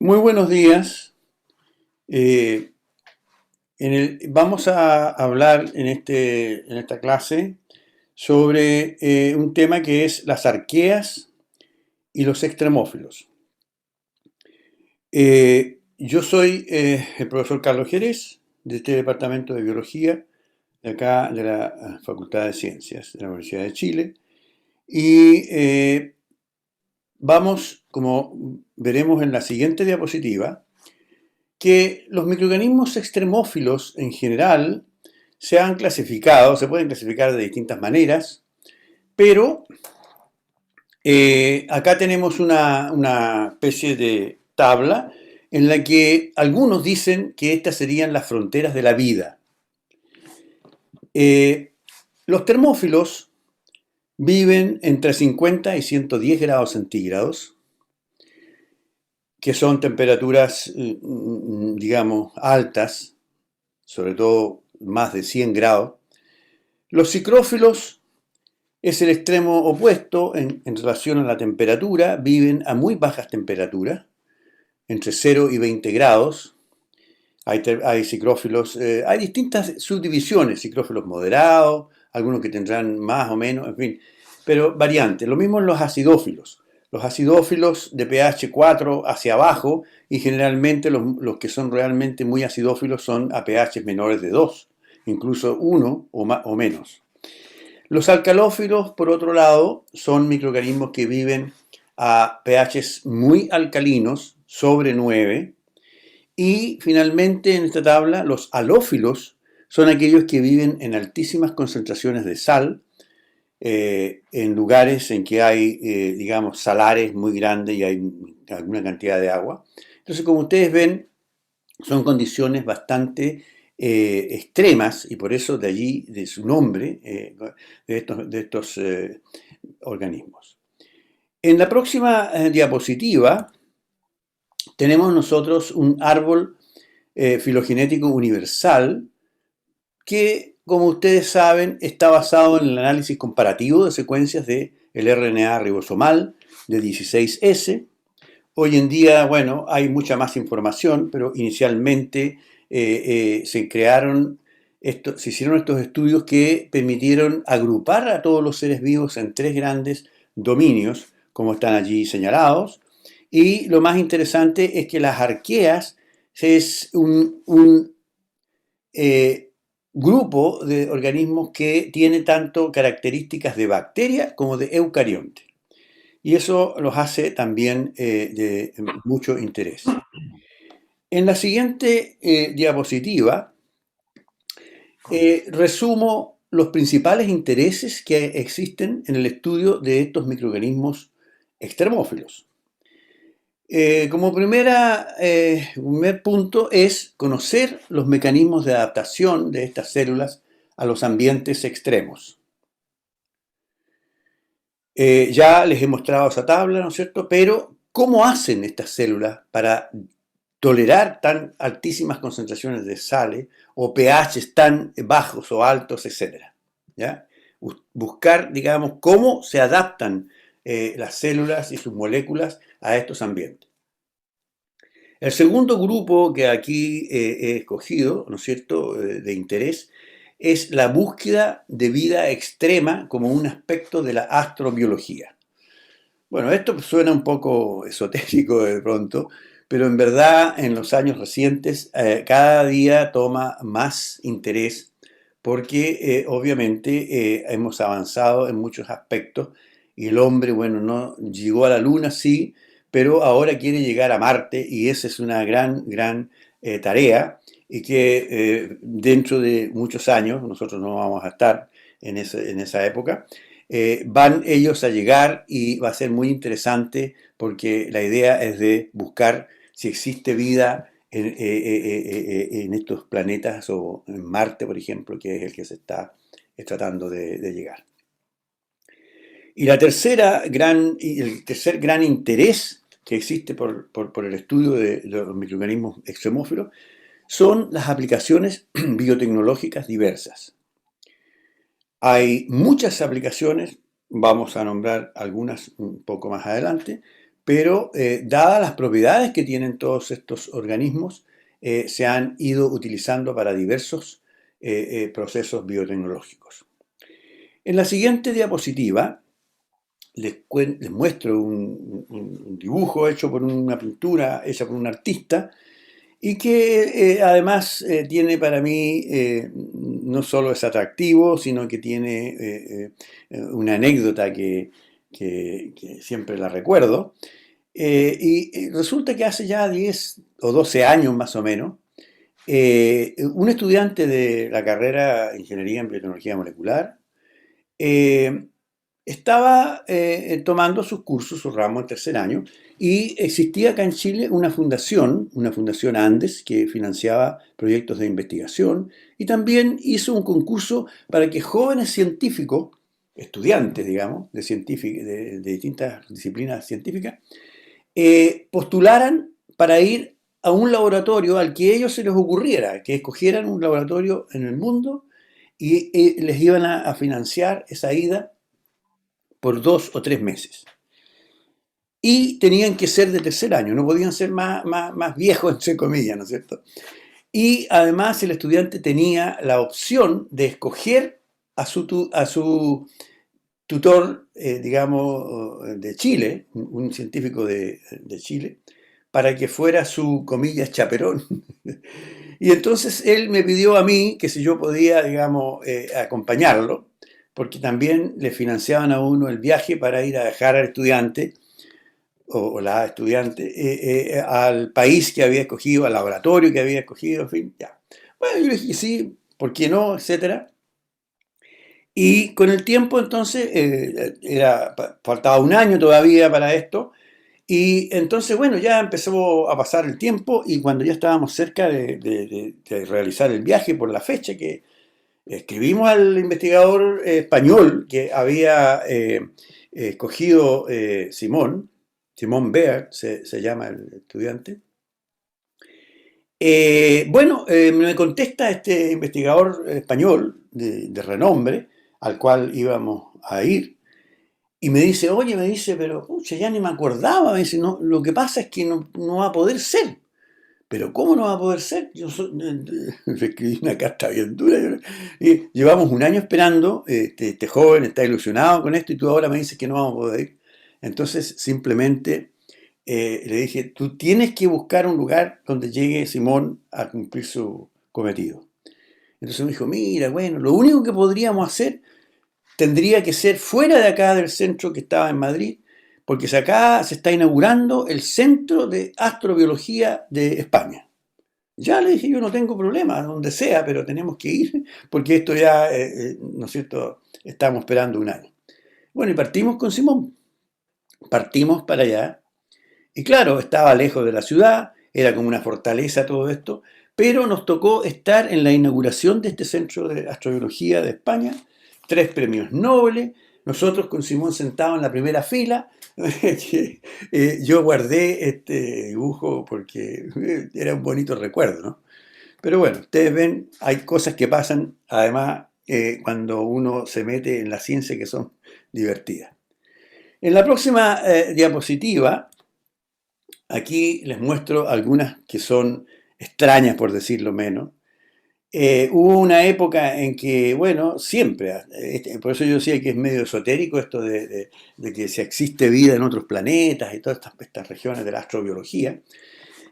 Muy buenos días. Eh, Vamos a hablar en esta clase sobre un tema que es las arqueas y los extremófilos. Yo soy el profesor Carlos Jerez, de este departamento de biología, de acá de la Facultad de Ciencias de la Universidad de Chile. Y vamos, como veremos en la siguiente diapositiva, que los microorganismos extremófilos en general se han clasificado, se pueden clasificar de distintas maneras, pero acá tenemos una especie de tabla en la que algunos dicen que estas serían las fronteras de la vida. Eh, los termófilos viven entre 50 y 110 grados centígrados, que son temperaturas, digamos, altas, sobre todo más de 100 grados. Los psicrófilos es el extremo opuesto en relación a la temperatura, viven a muy bajas temperaturas, entre 0 y 20 grados. Hay psicrófilos, hay distintas subdivisiones, psicrófilos moderados, algunos que tendrán más o menos, en fin, pero variantes. Lo mismo en los acidófilos. Los acidófilos de pH 4 hacia abajo, y generalmente los que son realmente muy acidófilos son a pH menores de 2, incluso 1 o menos. Los alcalófilos, por otro lado, son microorganismos que viven a pHs muy alcalinos, sobre 9. Y finalmente en esta tabla, los halófilos son aquellos que viven en altísimas concentraciones de sal, en lugares en que hay, digamos, salares muy grandes y hay alguna cantidad de agua. Entonces, como ustedes ven, son condiciones bastante extremas, y por eso de allí, de su nombre, de estos organismos. En la próxima diapositiva tenemos nosotros un árbol filogenético universal que, como ustedes saben, está basado en el análisis comparativo de secuencias del RNA ribosomal de 16S. Hoy en día, bueno, hay mucha más información, pero inicialmente se hicieron estos estudios que permitieron agrupar a todos los seres vivos en tres grandes dominios, como están allí señalados. Y lo más interesante es que las arqueas es un grupo de organismos que tiene tanto características de bacteria como de eucarionte. Y eso los hace también de mucho interés. En la siguiente diapositiva resumo los principales intereses que existen en el estudio de estos microorganismos extremófilos. Como primer punto es conocer los mecanismos de adaptación de estas células a los ambientes extremos. Ya les he mostrado esa tabla, ¿no es cierto? Pero, ¿cómo hacen estas células para tolerar tan altísimas concentraciones de sales o pHs tan bajos o altos, etcétera? ¿Ya? Buscar, digamos, cómo se adaptan las células y sus moléculas a estos ambientes. El segundo grupo que aquí he escogido, ¿no es cierto?, de interés, es la búsqueda de vida extrema como un aspecto de la astrobiología. Bueno, esto suena un poco esotérico de pronto, pero en verdad en los años recientes cada día toma más interés porque obviamente hemos avanzado en muchos aspectos y el hombre, bueno, no llegó a la luna, sí, pero ahora quiere llegar a Marte y esa es una gran tarea y que dentro de muchos años, nosotros no vamos a estar en esa época, van ellos a llegar y va a ser muy interesante porque la idea es de buscar si existe vida en estos planetas o en Marte, por ejemplo, que es el que se está tratando de llegar. Y el tercer gran interés que existe por el estudio de los microorganismos extremófilos son las aplicaciones biotecnológicas diversas. Hay muchas aplicaciones, vamos a nombrar algunas un poco más adelante, pero dadas las propiedades que tienen todos estos organismos, se han ido utilizando para diversos procesos biotecnológicos. En la siguiente diapositiva les muestro un dibujo hecho por una pintura hecha por un artista y que además tiene para mí, no solo es atractivo, sino que tiene una anécdota que siempre la recuerdo. Y resulta que hace ya 10 o 12 años más o menos, un estudiante de la carrera de Ingeniería en Biotecnología Molecular eh, estaba tomando sus cursos, su ramo en tercer año, y existía acá en Chile una Fundación Andes, que financiaba proyectos de investigación, y también hizo un concurso para que jóvenes científicos, estudiantes, digamos, de distintas disciplinas científicas, postularan para ir a un laboratorio al que a ellos se les ocurriera, que escogieran un laboratorio en el mundo y les iban a financiar esa ida por 2 o 3 meses. Y tenían que ser de tercer año, no podían ser más viejos, entre comillas, ¿no es cierto? Y además el estudiante tenía la opción de escoger a su tutor, digamos, de Chile, un científico de Chile, para que fuera su, comillas, chaperón. Y entonces él me pidió a mí que si yo podía, digamos, acompañarlo, porque también le financiaban a uno el viaje para ir a dejar al estudiante o la estudiante al país que había escogido, al laboratorio que había escogido, en fin, ya. Bueno, yo le dije sí, ¿por qué no? Etcétera. Y con el tiempo entonces, faltaba un año todavía para esto, y entonces, bueno, ya empezó a pasar el tiempo y cuando ya estábamos cerca de realizar el viaje por la fecha que escribimos al investigador español que había escogido Simón Beard se llama el estudiante. Bueno, me contesta este investigador español de renombre al cual íbamos a ir y me dice, oye, me dice, pero pucha, ya ni me acordaba, me dice, no, lo que pasa es que no va a poder ser. Pero ¿cómo no va a poder ser? Le escribí una carta bien dura. Y llevamos un año esperando, este joven está ilusionado con esto y tú ahora me dices que no vamos a poder ir. Entonces simplemente le dije, tú tienes que buscar un lugar donde llegue Simón a cumplir su cometido. Entonces me dijo, mira, bueno, lo único que podríamos hacer tendría que ser fuera de acá del centro que estaba en Madrid, porque acá se está inaugurando el Centro de Astrobiología de España. Ya le dije, yo no tengo problema, donde sea, pero tenemos que ir, porque esto ya, ¿no es cierto?, estamos esperando un año. Bueno, y partimos con Simón, partimos para allá, y claro, estaba lejos de la ciudad, era como una fortaleza todo esto, pero nos tocó estar en la inauguración de este Centro de Astrobiología de España, 3 premios Nobel, nosotros con Simón sentado en la primera fila, yo guardé este dibujo porque era un bonito recuerdo, ¿no? Pero bueno, ustedes ven, hay cosas que pasan, además, cuando uno se mete en la ciencia que son divertidas. En la próxima diapositiva, aquí les muestro algunas que son extrañas, por decirlo menos. Hubo una época en que, bueno, siempre, por eso yo decía que es medio esotérico esto de que si existe vida en otros planetas y todas estas regiones de la astrobiología.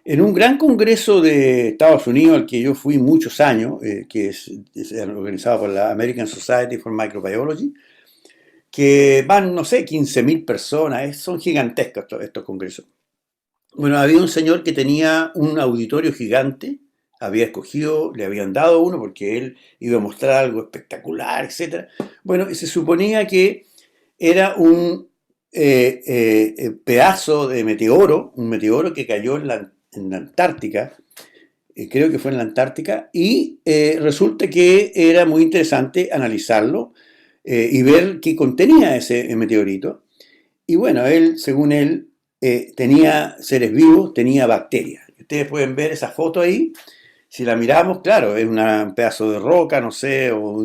En un gran congreso de Estados Unidos, al que yo fui muchos años, que es organizado por la American Society for Microbiology, que van, no sé, 15.000 personas, son gigantescos estos congresos. Bueno, había un señor que tenía un auditorio gigante, había escogido, le habían dado uno porque él iba a mostrar algo espectacular, etc. Bueno, y se suponía que era un pedazo de meteoro, un meteoro que cayó en la Antártica, creo que fue en la Antártica, y resulta que era muy interesante analizarlo y ver qué contenía ese meteorito. Y bueno, él, según él, tenía seres vivos, tenía bacterias. Ustedes pueden ver esa foto ahí. Si la miramos, claro, es un pedazo de roca, no sé, o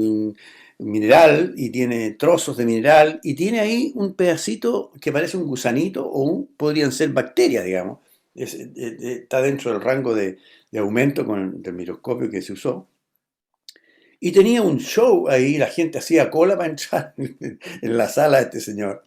mineral y tiene trozos de mineral y tiene ahí un pedacito que parece un gusanito o podrían ser bacterias, digamos. Está dentro del rango de aumento del microscopio que se usó. Y tenía un show ahí, la gente hacía cola para entrar en la sala de este señor.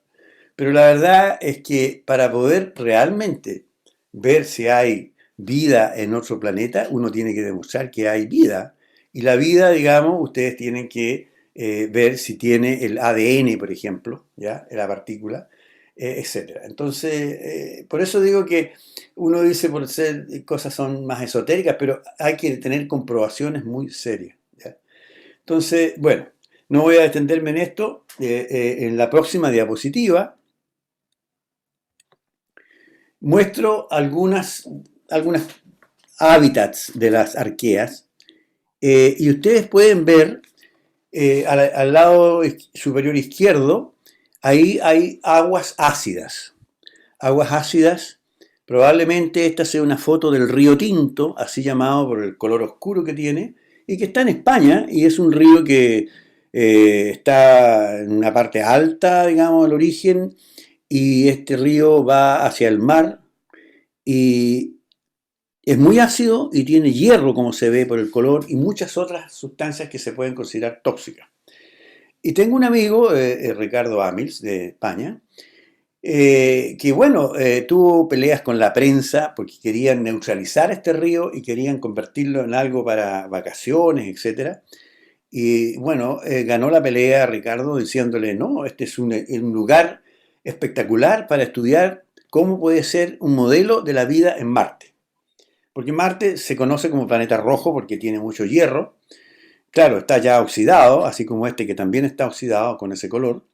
Pero la verdad es que para poder realmente ver si hay vida en otro planeta, uno tiene que demostrar que hay vida. Y la vida, digamos, ustedes tienen que ver si tiene el ADN, por ejemplo, ¿ya? La partícula, etcétera. Entonces, por eso digo que uno dice por ser cosas son más esotéricas, pero hay que tener comprobaciones muy serias, ¿ya? Entonces, bueno, no voy a extenderme en esto. En la próxima diapositiva muestro algunas hábitats de las arqueas y ustedes pueden ver al lado superior izquierdo, ahí hay aguas ácidas. Aguas ácidas, probablemente esta sea una foto del río Tinto, así llamado por el color oscuro que tiene, y que está en España, y es un río que está en una parte alta, digamos, del origen, y este río va hacia el mar, y es muy ácido y tiene hierro, como se ve por el color, y muchas otras sustancias que se pueden considerar tóxicas. Y tengo un amigo, Ricardo Amils, de España, que bueno, tuvo peleas con la prensa porque querían neutralizar este río y querían convertirlo en algo para vacaciones, etcétera. Y bueno, ganó la pelea Ricardo diciéndole, no, este es un lugar espectacular para estudiar cómo puede ser un modelo de la vida en Marte. Porque Marte se conoce como planeta rojo porque tiene mucho hierro. Claro, está ya oxidado, así como este que también está oxidado con ese color.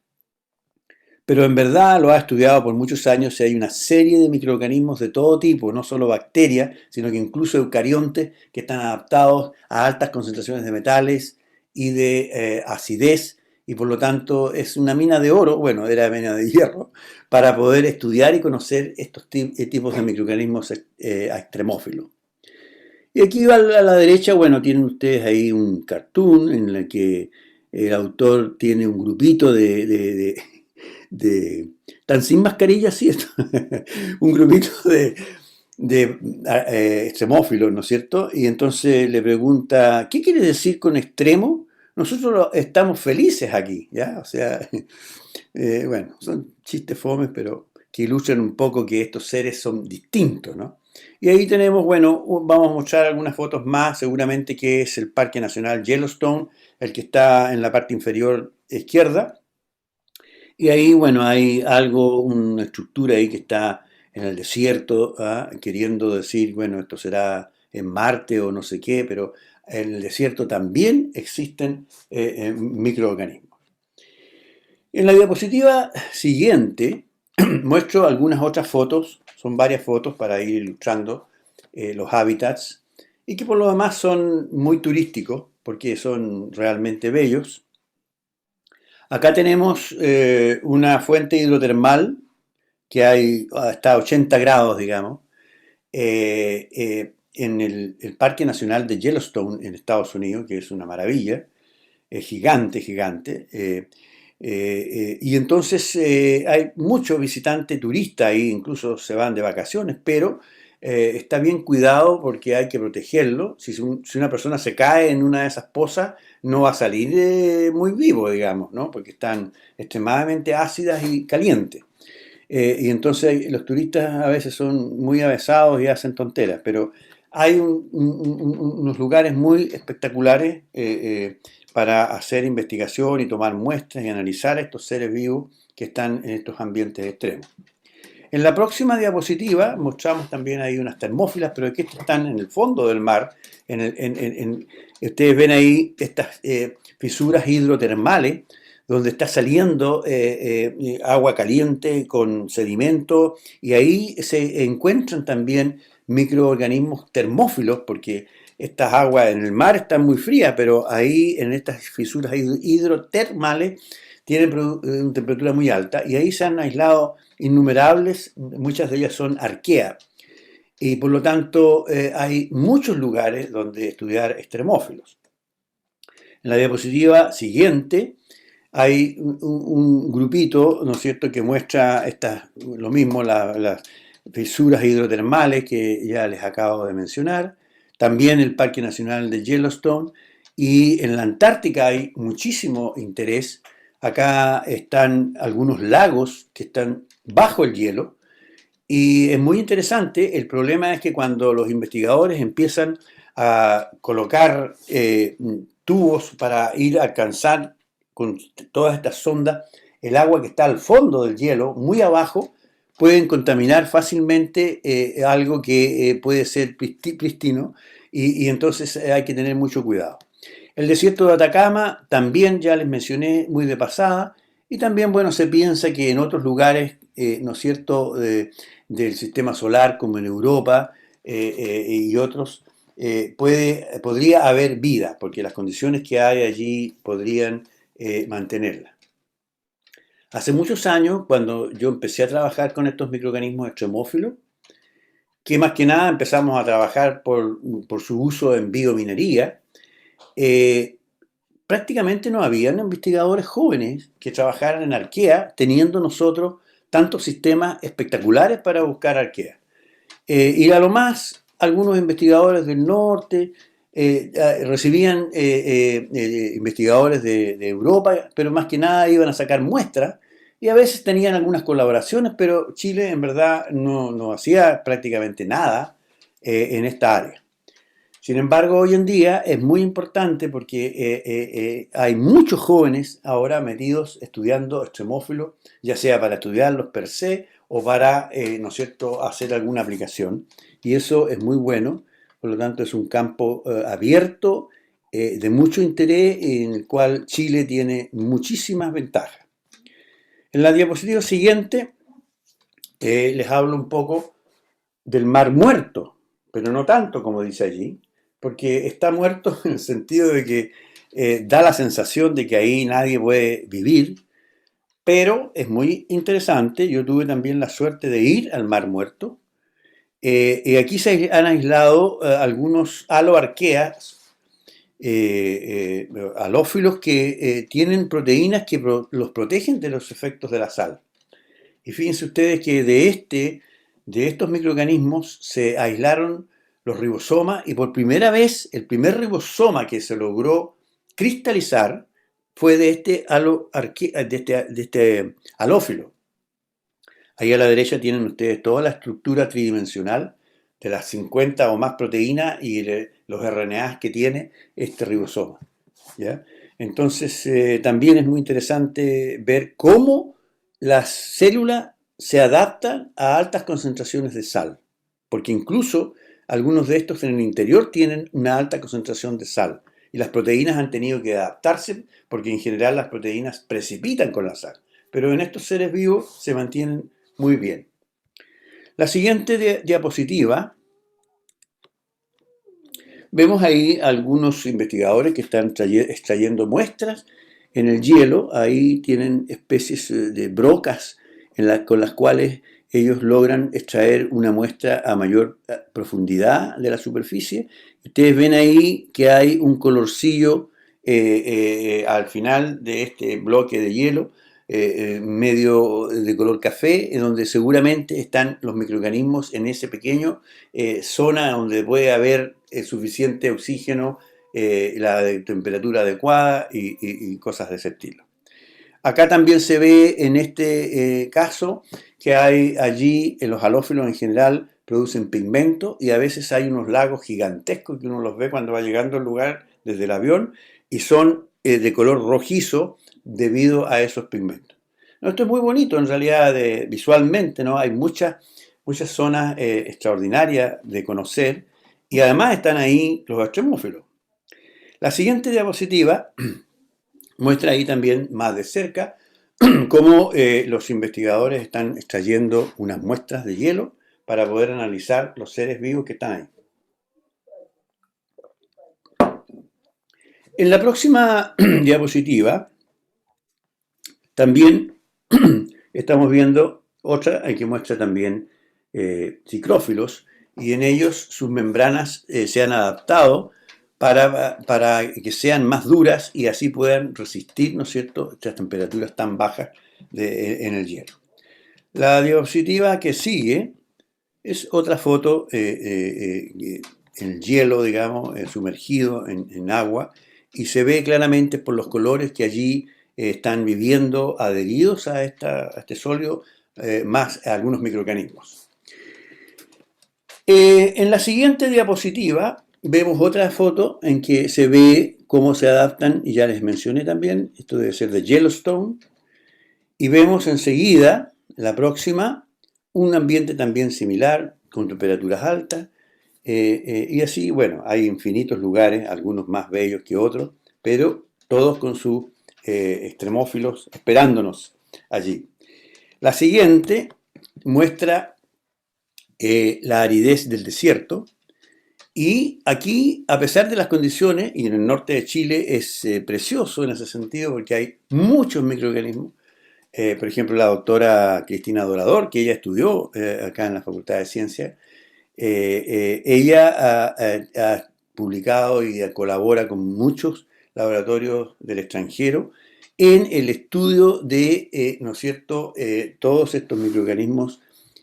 Pero en verdad lo ha estudiado por muchos años y hay una serie de microorganismos de todo tipo, no solo bacterias, sino que incluso eucariontes que están adaptados a altas concentraciones de metales y de acidez y por lo tanto es una mina de oro, bueno, era mina de hierro, para poder estudiar y conocer estos tipos de microorganismos extremófilos. Y aquí a la derecha, bueno, tienen ustedes ahí un cartoon en el que el autor tiene un grupito de están sin mascarilla, sí, un grupito de extremófilos, ¿no es cierto? Y entonces le pregunta, ¿qué quiere decir con extremo? Nosotros estamos felices aquí, ¿ya? O sea, bueno, son chistes fomes, pero que ilustran un poco que estos seres son distintos, ¿no? Y ahí tenemos, bueno, vamos a mostrar algunas fotos más, seguramente que es el Parque Nacional Yellowstone, el que está en la parte inferior izquierda. Y ahí, bueno, hay algo, una estructura ahí que está en el desierto, ¿ah? Queriendo decir, bueno, esto será en Marte o no sé qué, pero en el desierto también existen microorganismos. En la diapositiva siguiente muestro algunas otras fotos, son varias fotos para ir ilustrando los hábitats y que por lo demás son muy turísticos porque son realmente bellos. Acá tenemos una fuente hidrotermal que hay hasta 80 grados, digamos, en el Parque Nacional de Yellowstone en Estados Unidos, que es una maravilla, es gigante, gigante. Y entonces hay muchos visitantes turistas ahí, incluso se van de vacaciones, pero está bien cuidado porque hay que protegerlo. Si una persona se cae en una de esas pozas, no va a salir muy vivo, digamos, ¿no? Porque están extremadamente ácidas y calientes. Y entonces los turistas a veces son muy avesados y hacen tonteras, pero hay unos lugares muy espectaculares para hacer investigación y tomar muestras y analizar estos seres vivos que están en estos ambientes extremos. En la próxima diapositiva mostramos también ahí unas termófilas, pero que están en el fondo del mar. Ustedes ven ahí estas fisuras hidrotermales donde está saliendo agua caliente con sedimento y ahí se encuentran también microorganismos termófilos porque estas aguas en el mar están muy frías, pero ahí en estas fisuras hidrotermales tienen una temperatura muy alta y ahí se han aislado innumerables, muchas de ellas son arqueas y por lo tanto hay muchos lugares donde estudiar extremófilos. En la diapositiva siguiente hay un grupito, ¿no es cierto?, que muestra lo mismo, las fisuras hidrotermales que ya les acabo de mencionar, también el Parque Nacional de Yellowstone, y en la Antártica hay muchísimo interés. Acá están algunos lagos que están bajo el hielo, y es muy interesante. El problema es que cuando los investigadores empiezan a colocar tubos para ir a alcanzar con todas estas sondas el agua que está al fondo del hielo, muy abajo, pueden contaminar fácilmente algo que puede ser pristino, y entonces hay que tener mucho cuidado. El desierto de Atacama también ya les mencioné muy de pasada, y también, bueno, se piensa que en otros lugares, ¿no es cierto?, del sistema solar, como en Europa y otros, podría haber vida, porque las condiciones que hay allí podrían mantenerla. Hace muchos años, cuando yo empecé a trabajar con estos microorganismos extremófilos, que más que nada empezamos a trabajar por su uso en biominería, prácticamente no habían investigadores jóvenes que trabajaran en arquea, teniendo nosotros tantos sistemas espectaculares para buscar arquea. Y a lo más, algunos investigadores del norte recibían investigadores de Europa, pero más que nada iban a sacar muestras, y a veces tenían algunas colaboraciones, pero Chile en verdad no hacía prácticamente nada en esta área. Sin embargo, hoy en día es muy importante porque hay muchos jóvenes ahora metidos estudiando extremófilos, ya sea para estudiarlos per se o para, ¿no es cierto?, hacer alguna aplicación. Y eso es muy bueno. Por lo tanto, es un campo abierto, de mucho interés, en el cual Chile tiene muchísimas ventajas. En la diapositiva siguiente les hablo un poco del Mar Muerto, pero no tanto como dice allí, porque está muerto en el sentido de que da la sensación de que ahí nadie puede vivir, pero es muy interesante. Yo tuve también la suerte de ir al Mar Muerto, y aquí se han aislado algunos aloarqueas, halófilos que tienen proteínas que los protegen de los efectos de la sal. Y fíjense ustedes que de estos microorganismos se aislaron los ribosomas, y por primera vez el primer ribosoma que se logró cristalizar fue de este halófilo. Ahí a la derecha tienen ustedes toda la estructura tridimensional de las 50 o más proteínas y los RNAs que tiene este ribosoma, ¿ya? Entonces también es muy interesante ver cómo las células se adaptan a altas concentraciones de sal, porque incluso algunos de estos en el interior tienen una alta concentración de sal, y las proteínas han tenido que adaptarse porque en general las proteínas precipitan con la sal, pero en estos seres vivos se mantienen muy bien. La siguiente diapositiva, vemos ahí algunos investigadores que están extrayendo muestras en el hielo. Ahí tienen especies de brocas con las cuales ellos logran extraer una muestra a mayor profundidad de la superficie. Ustedes ven ahí que hay un colorcillo al final de este bloque de hielo, medio de color café, donde seguramente están los microorganismos en ese pequeño zona donde puede haber suficiente oxígeno, la temperatura adecuada y cosas de ese estilo. Acá también se ve en este caso que hay allí, los halófilos en general producen pigmento, y a veces hay unos lagos gigantescos que uno los ve cuando va llegando al lugar desde el avión, y son de color rojizo debido a esos pigmentos. No, esto es muy bonito en realidad visualmente, ¿no? Hay muchas zonas extraordinarias de conocer, y además están ahí los extremófilos. La siguiente diapositiva muestra ahí también más de cerca cómo los investigadores están extrayendo unas muestras de hielo para poder analizar los seres vivos que están ahí. En la próxima diapositiva también estamos viendo otra que muestra también ciclófilos, y en ellos sus membranas se han adaptado para que sean más duras y así puedan resistir, ¿no es cierto?, estas temperaturas tan bajas en el hielo. La diapositiva que sigue es otra foto en el hielo, digamos, sumergido en agua, y se ve claramente por los colores que allí están viviendo adheridos a este sólido, más algunos microorganismos. En la siguiente diapositiva vemos otra foto en que se ve cómo se adaptan, y ya les mencioné también, esto debe ser de Yellowstone, y vemos enseguida, la próxima, un ambiente también similar, con temperaturas altas, y así, bueno, hay infinitos lugares, algunos más bellos que otros, pero todos con sus extremófilos esperándonos allí. La siguiente muestra la aridez del desierto, y aquí, a pesar de las condiciones, y en el norte de Chile es precioso en ese sentido porque hay muchos microorganismos. Por ejemplo, la doctora Cristina Dorador, que ella estudió acá en la Facultad de Ciencias, ella ha publicado y colabora con muchos laboratorios del extranjero en el estudio de, ¿no es cierto?, todos estos microorganismos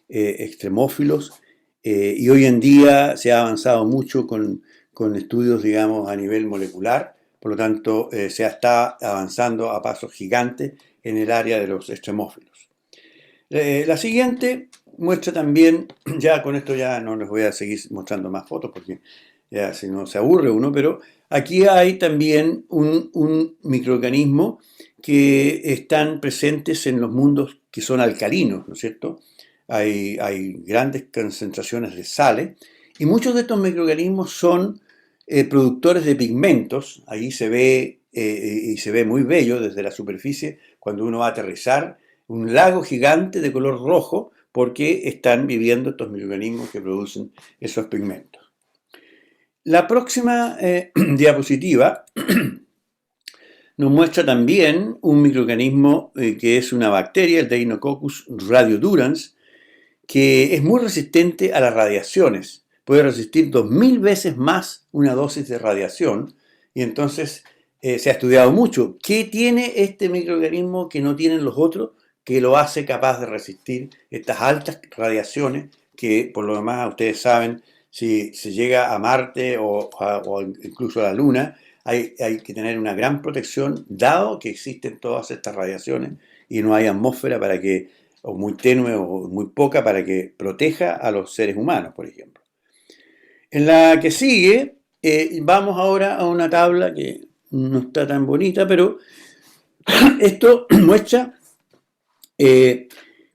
extremófilos, y hoy en día se ha avanzado mucho con estudios, digamos, a nivel molecular. Por lo tanto, se está avanzando a pasos gigantes en el área de los extremófilos. La siguiente muestra también, ya con esto ya no les voy a seguir mostrando más fotos porque ya si no se aburre uno, pero aquí hay también un microorganismo que están presentes en los mundos que son alcalinos, ¿no es cierto? Hay grandes concentraciones de sales y muchos de estos microorganismos son productores de pigmentos. Ahí se ve y se ve muy bello desde la superficie cuando uno va a aterrizar un lago gigante de color rojo porque están viviendo estos microorganismos que producen esos pigmentos. La próxima diapositiva nos muestra también un microorganismo que es una bacteria, el Deinococcus radiodurans, que es muy resistente a las radiaciones. Puede resistir 2000 veces más una dosis de radiación, y entonces se ha estudiado mucho. ¿Qué tiene este microorganismo que no tienen los otros que lo hace capaz de resistir estas altas radiaciones que, por lo demás, ustedes saben, si se llega a Marte o incluso a la Luna, hay que tener una gran protección, dado que existen todas estas radiaciones y no hay atmósfera para que, o muy tenue o muy poca, para que proteja a los seres humanos, por ejemplo. En la que sigue, vamos ahora a una tabla que no está tan bonita, pero esto muestra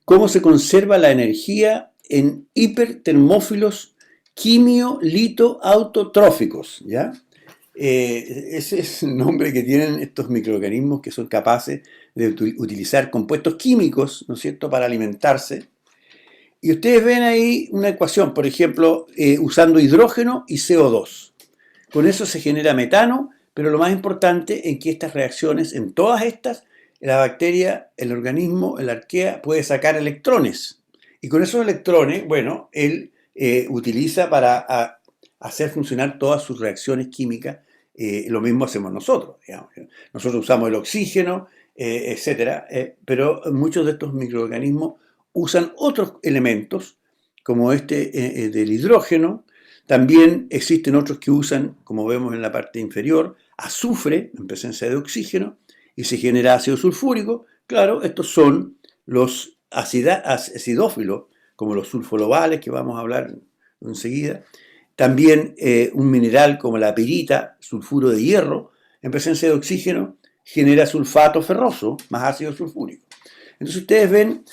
cómo se conserva la energía en hipertermófilos quimio-lito-autotróficos, ¿ya? Ese es el nombre que tienen estos microorganismos que son capaces de utilizar compuestos químicos, ¿no es cierto?, para alimentarse. Y ustedes ven ahí una ecuación, por ejemplo, usando hidrógeno y CO2. Con eso se genera metano, pero lo más importante es que estas reacciones, en todas estas, la bacteria, el organismo, la arquea, puede sacar electrones. Y con esos electrones, bueno, él utiliza para hacer funcionar todas sus reacciones químicas. Lo mismo hacemos nosotros, digamos. Nosotros usamos el oxígeno, etcétera, pero muchos de estos microorganismos usan otros elementos, como este del hidrógeno. También existen otros que usan, como vemos en la parte inferior, azufre en presencia de oxígeno y se genera ácido sulfúrico. Claro, estos son los acidófilos, como los sulfolobales, que vamos a hablar enseguida. También un mineral como la pirita, sulfuro de hierro, en presencia de oxígeno, genera sulfato ferroso, más ácido sulfúrico. Entonces ustedes ven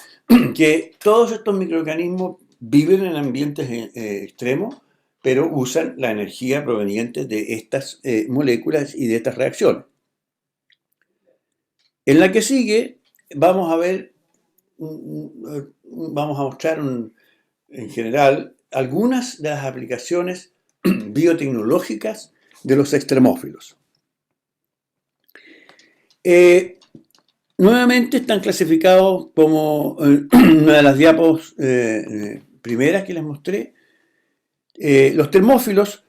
que todos estos microorganismos viven en ambientes extremos, pero usan la energía proveniente de estas moléculas y de estas reacciones. En la que sigue vamos a ver, vamos a mostrar en general algunas de las aplicaciones biotecnológicas de los extremófilos. Nuevamente están clasificados como una de las diapos primeras que les mostré. Los termófilos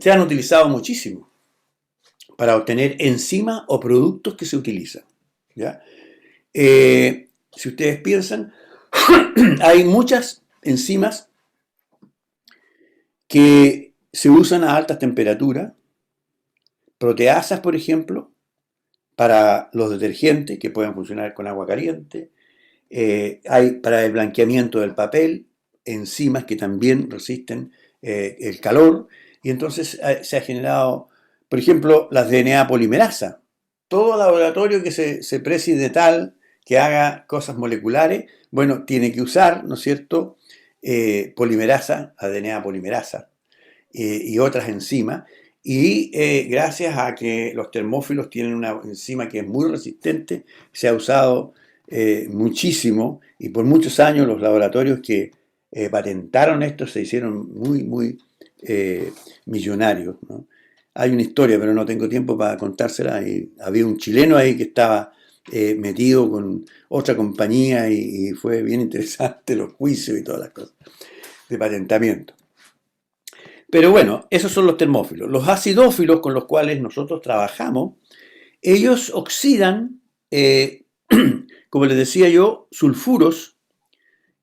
se han utilizado muchísimo para obtener enzimas o productos que se utilizan, ¿ya? Si ustedes piensan, hay muchas enzimas que se usan a altas temperaturas, proteasas, por ejemplo, para los detergentes que pueden funcionar con agua caliente, hay para el blanqueamiento del papel, enzimas que también resisten el calor, y entonces se ha generado, por ejemplo, las DNA polimerasa. Todo laboratorio que se precie de tal, que haga cosas moleculares, bueno, tiene que usar, ¿no es cierto?, polimerasa, ADN polimerasa, y otras enzimas, y gracias a que los termófilos tienen una enzima que es muy resistente, se ha usado muchísimo, y por muchos años los laboratorios que patentaron esto se hicieron muy millonarios, ¿no? Hay una historia, pero no tengo tiempo para contársela. Y había un chileno ahí que estaba metido con otra compañía y fue bien interesante los juicios y todas las cosas de patentamiento. Pero bueno, esos son los termófilos. Los acidófilos con los cuales nosotros trabajamos, ellos oxidan, como les decía yo, sulfuros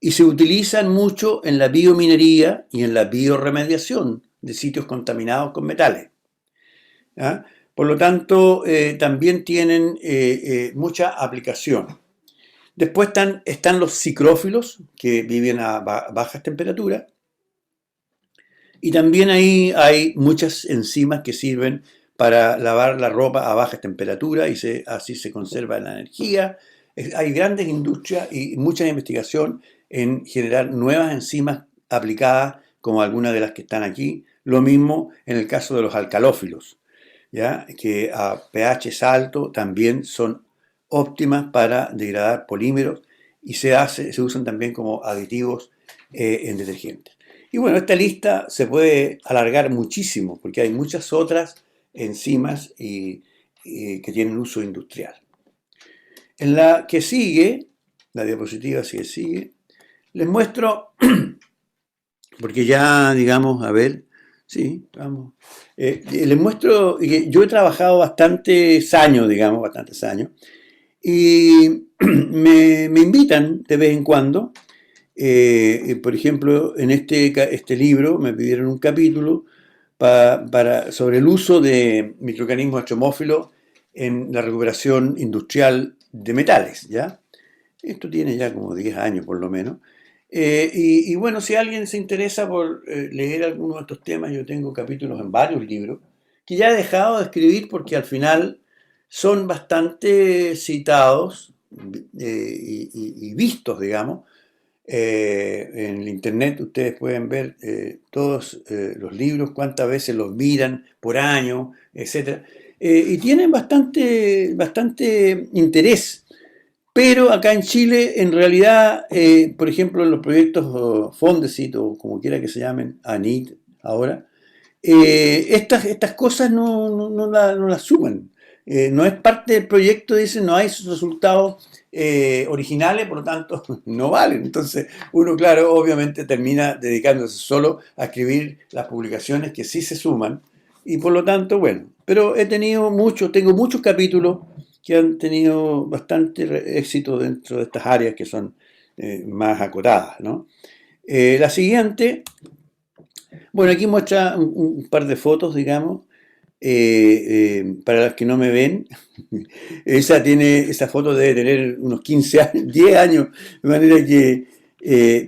y se utilizan mucho en la biominería y en la bioremediación de sitios contaminados con metales. ¿Ya? Por lo tanto, también tienen mucha aplicación. Después están los ciclófilos, que viven a bajas temperaturas. Y también ahí hay muchas enzimas que sirven para lavar la ropa a bajas temperaturas y así se conserva la energía. Hay grandes industrias y mucha investigación en generar nuevas enzimas aplicadas como algunas de las que están aquí. Lo mismo en el caso de los alcalófilos, ¿ya? Que a pH alto también son óptimas para degradar polímeros y se usan también como aditivos en detergentes. Y bueno, esta lista se puede alargar muchísimo porque hay muchas otras enzimas que tienen uso industrial. En la que sigue, la diapositiva sigue, les muestro, porque ya, digamos, a ver, sí, vamos. Les muestro que yo he trabajado bastantes años, y me invitan de vez en cuando. Por ejemplo, en este libro me pidieron un capítulo sobre el uso de microorganismos astromófilos en la recuperación industrial de metales, ¿ya? Esto tiene ya como 10 años por lo menos. Y bueno, si alguien se interesa por leer algunos de estos temas, yo tengo capítulos en varios libros que ya he dejado de escribir porque al final son bastante citados y vistos, digamos. En el internet ustedes pueden ver todos los libros, cuántas veces los miran por año, etc. Y tienen bastante interés. Pero acá en Chile, en realidad, por ejemplo, en los proyectos Fondesit o como quiera que se llamen, ANIT ahora, estas cosas no las suman. No es parte del proyecto, dicen, no hay resultados originales, por lo tanto, no valen. Entonces, uno, claro, obviamente termina dedicándose solo a escribir las publicaciones que sí se suman, y por lo tanto, bueno, pero tengo muchos capítulos que han tenido bastante éxito dentro de estas áreas que son más acotadas, ¿no? La siguiente, bueno, aquí muestra un par de fotos, digamos, para los que no me ven. Esa foto debe tener unos 15 años, 10 años, de manera que,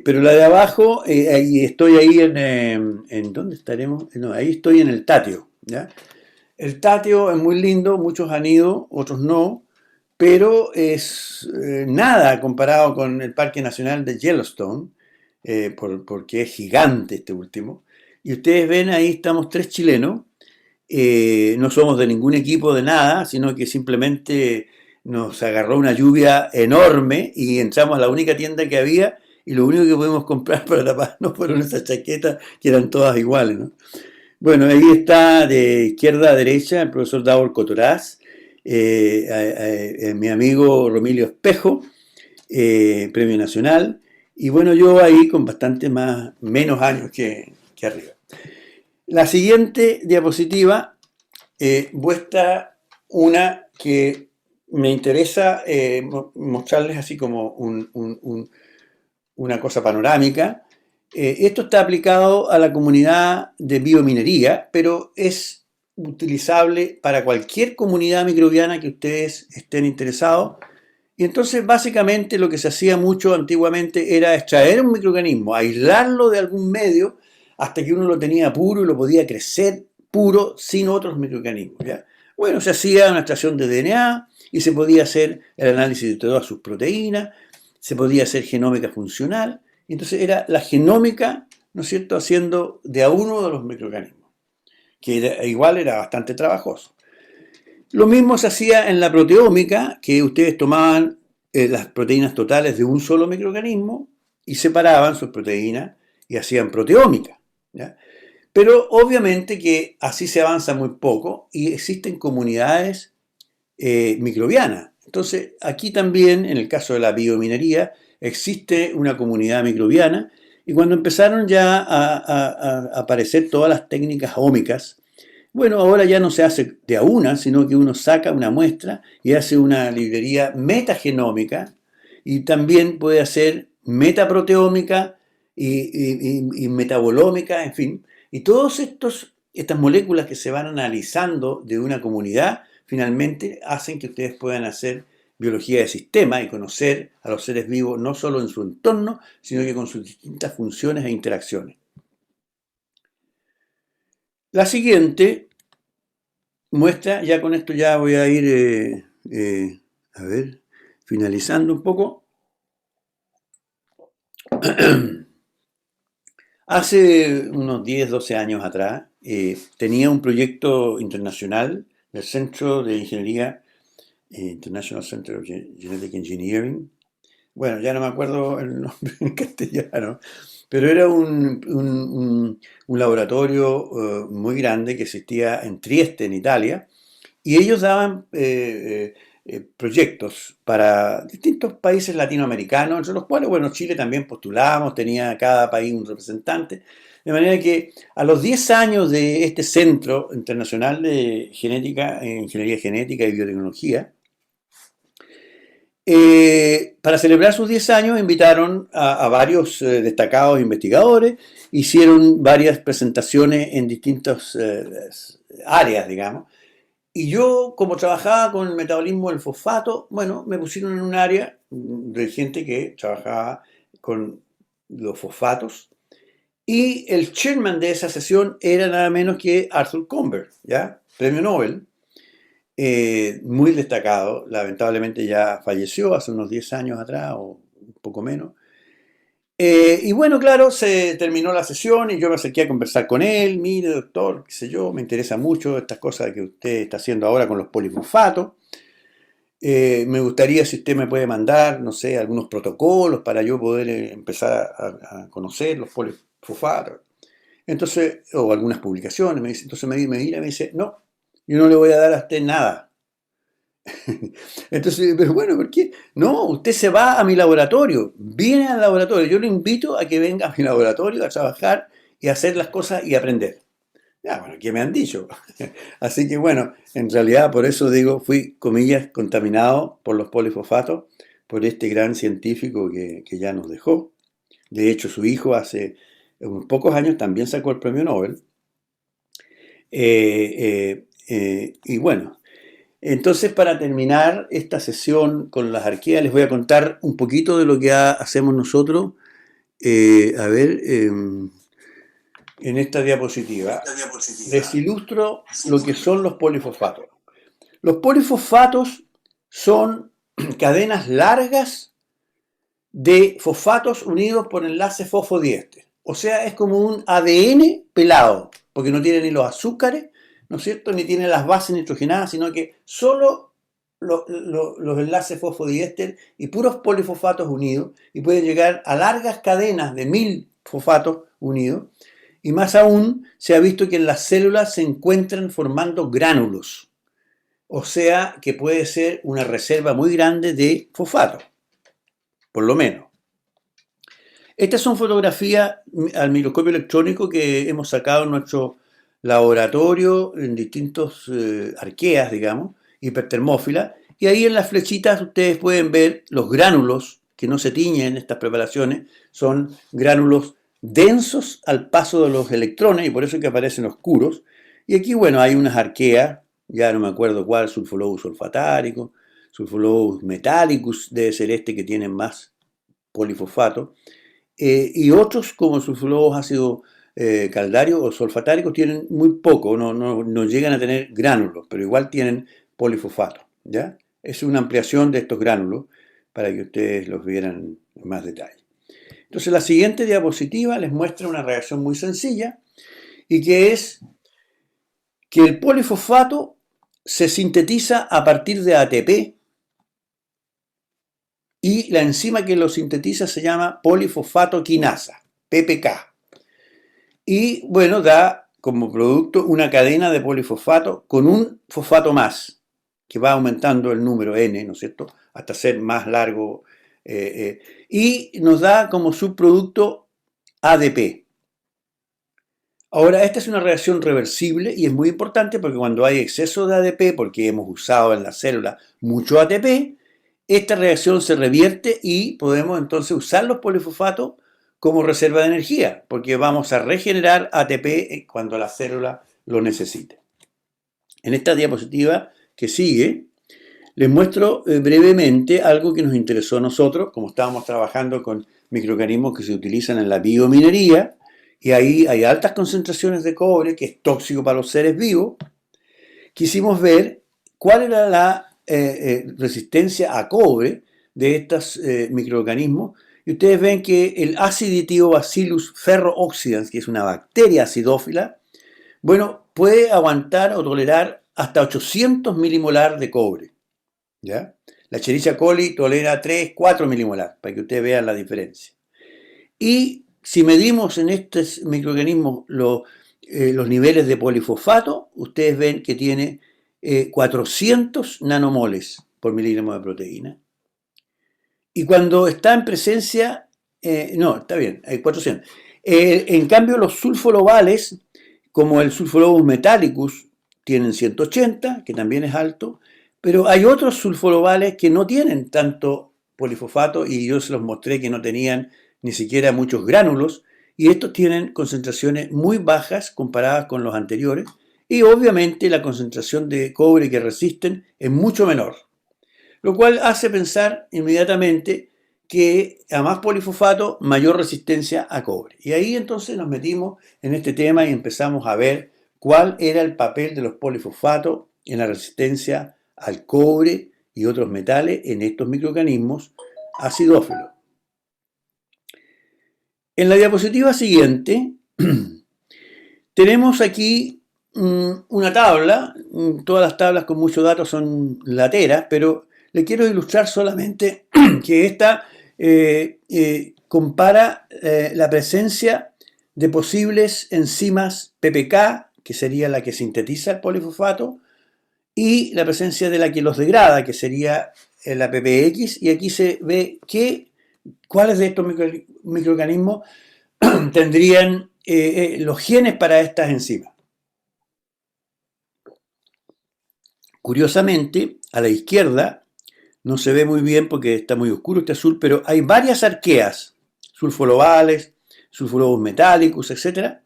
pero la de abajo, estoy ahí en ¿dónde estaremos? No, ahí estoy en el Tatio, ¿ya? El Tatio es muy lindo, muchos han ido, otros no, pero es nada comparado con el Parque Nacional de Yellowstone, porque es gigante este último. Y ustedes ven, ahí estamos 3 chilenos, no somos de ningún equipo de nada, sino que simplemente nos agarró una lluvia enorme y entramos a la única tienda que había y lo único que pudimos comprar para taparnos fueron esas chaquetas que eran todas iguales, ¿no? Bueno, ahí está de izquierda a derecha el profesor Davor Cotoraz, mi amigo Romilio Espejo, Premio Nacional, y bueno, yo ahí con bastante menos años que arriba. La siguiente diapositiva muestra una que me interesa mostrarles así como una cosa panorámica. Esto está aplicado a la comunidad de biominería, pero es utilizable para cualquier comunidad microbiana que ustedes estén interesados. Y entonces básicamente lo que se hacía mucho antiguamente era extraer un microorganismo, aislarlo de algún medio hasta que uno lo tenía puro y lo podía crecer puro sin otros microorganismos, ¿ya? Bueno, se hacía una extracción de DNA y se podía hacer el análisis de todas sus proteínas, se podía hacer genómica funcional, y entonces era la genómica, ¿no es cierto?, haciendo de a uno de los microorganismos, que igual era bastante trabajoso. Lo mismo se hacía en la proteómica, que ustedes tomaban las proteínas totales de un solo microorganismo y separaban sus proteínas y hacían proteómica, ¿ya? Pero obviamente que así se avanza muy poco y existen comunidades microbianas. Entonces, aquí también, en el caso de la biominería, existe una comunidad microbiana y cuando empezaron ya a aparecer todas las técnicas ómicas, bueno, ahora ya no se hace de a una, sino que uno saca una muestra y hace una librería metagenómica y también puede hacer metaproteómica y metabolómica, en fin. Y todas estas moléculas que se van analizando de una comunidad finalmente hacen que ustedes puedan hacer biología de sistema y conocer a los seres vivos no solo en su entorno, sino que con sus distintas funciones e interacciones. La siguiente muestra, ya con esto ya voy a ir, a ver, finalizando un poco. Hace unos 10, 12 años atrás, tenía un proyecto internacional del Centro de Ingeniería, International Center of Genetic Engineering. Bueno, ya no me acuerdo el nombre en castellano, pero era un laboratorio muy grande que existía en Trieste, en Italia, y ellos daban proyectos para distintos países latinoamericanos, entre los cuales, bueno, Chile también postulábamos, tenía cada país un representante, de manera que a los 10 años de este Centro Internacional de Genética, Ingeniería Genética y Biotecnología, para celebrar sus 10 años invitaron a varios destacados investigadores, hicieron varias presentaciones en distintas áreas, digamos, y yo, como trabajaba con el metabolismo del fosfato, bueno, me pusieron en un área de gente que trabajaba con los fosfatos. Y el chairman de esa sesión era nada menos que Arthur Comber, ¿ya? Premio Nobel, muy destacado. Lamentablemente ya falleció hace unos 10 años atrás o un poco menos. Y bueno, claro, se terminó la sesión y yo me acerqué a conversar con él. Mire, doctor, qué sé yo, me interesa mucho estas cosas que usted está haciendo ahora con los polifosfatos. Me gustaría si usted me puede mandar, no sé, algunos protocolos para yo poder empezar a conocer los polifosfatos. Entonces, o algunas publicaciones, me dice, entonces me mira y me dice, no, yo no le voy a dar a usted nada. Entonces, pero bueno, ¿por qué? No, usted se va a mi laboratorio, viene al laboratorio, yo le invito a que venga a mi laboratorio a trabajar y a hacer las cosas y aprender. Ya, bueno, ¿qué me han dicho? Así que bueno, en realidad por eso digo, fui, comillas, contaminado por los polifosfatos, por este gran científico que ya nos dejó. De hecho, su hijo hace unos pocos años también sacó el premio Nobel. Y bueno, entonces, para terminar esta sesión con las arqueas, les voy a contar un poquito de lo que hacemos nosotros. A ver, en esta diapositiva les ilustro lo que son los polifosfatos. Los polifosfatos son cadenas largas de fosfatos unidos por enlace fosfodiéster. O sea, es como un ADN pelado, porque no tiene ni los azúcares, ¿no es cierto?, ni tiene las bases nitrogenadas, sino que solo los enlaces fosfodiéster y puros polifosfatos unidos, y pueden llegar a largas cadenas de 1000 fosfatos unidos, y más aún se ha visto que en las células se encuentran formando gránulos, o sea que puede ser una reserva muy grande de fosfato, por lo menos. Estas son fotografías al microscopio electrónico que hemos sacado en nuestro laboratorio en distintos arqueas, digamos, hipertermófilas, y ahí en las flechitas ustedes pueden ver los gránulos que no se tiñen en estas preparaciones, son gránulos densos al paso de los electrones y por eso es que aparecen oscuros. Y aquí, bueno, hay unas arqueas, ya no me acuerdo cuál, sulfolobus olfatárico, sulfolobus metallicus, debe ser este que tiene más polifosfato, y otros como sulfolobus ácido caldario o sulfatárico tienen muy poco, no llegan a tener gránulos, pero igual tienen polifosfato, ¿ya? Es una ampliación de estos gránulos para que ustedes los vieran en más detalle. Entonces la siguiente diapositiva les muestra una reacción muy sencilla y que es que el polifosfato se sintetiza a partir de ATP y la enzima que lo sintetiza se llama polifosfato quinasa, PPK. Y bueno, da como producto una cadena de polifosfato con un fosfato más, que va aumentando el número N, ¿no es cierto?, hasta ser más largo. Y nos da como subproducto ADP. Ahora, esta es una reacción reversible y es muy importante porque cuando hay exceso de ADP, porque hemos usado en la célula mucho ATP, esta reacción se revierte y podemos entonces usar los polifosfatos como reserva de energía, porque vamos a regenerar ATP cuando la célula lo necesite. En esta diapositiva que sigue, les muestro brevemente algo que nos interesó a nosotros, como estábamos trabajando con microorganismos que se utilizan en la biominería, y ahí hay altas concentraciones de cobre, que es tóxico para los seres vivos. Quisimos ver cuál era la resistencia a cobre de estos microorganismos, y ustedes ven que el Acidiobacillus ferrooxidans, que es una bacteria acidófila, bueno, puede aguantar o tolerar hasta 800 milimolar de cobre, ¿ya? La Escherichia coli tolera 3, 4 milimolar, para que ustedes vean la diferencia. Y si medimos en estos microorganismos los niveles de polifosfato, ustedes ven que tiene 400 nanomoles por miligramo de proteína. Y cuando está en presencia, no, está bien, hay 400. En cambio, los sulfolobales, como el sulfolobus metallicus, tienen 180, que también es alto, pero hay otros sulfolobales que no tienen tanto polifosfato y yo se los mostré que no tenían ni siquiera muchos gránulos, y estos tienen concentraciones muy bajas comparadas con los anteriores, y obviamente la concentración de cobre que resisten es mucho menor. Lo cual hace pensar inmediatamente que a más polifosfato, mayor resistencia a cobre. Y ahí entonces nos metimos en este tema y empezamos a ver cuál era el papel de los polifosfatos en la resistencia al cobre y otros metales en estos microorganismos acidófilos. En la diapositiva siguiente tenemos aquí una tabla, todas las tablas con muchos datos son lateras, pero le quiero ilustrar solamente que esta compara la presencia de posibles enzimas PPK, que sería la que sintetiza el polifosfato, y la presencia de la que los degrada, que sería la PPX, y aquí se ve cuáles de estos microorganismos tendrían los genes para estas enzimas. Curiosamente, a la izquierda, no se ve muy bien porque está muy oscuro este azul, pero hay varias arqueas, sulfolobales, sulfolobus metallicus, etc.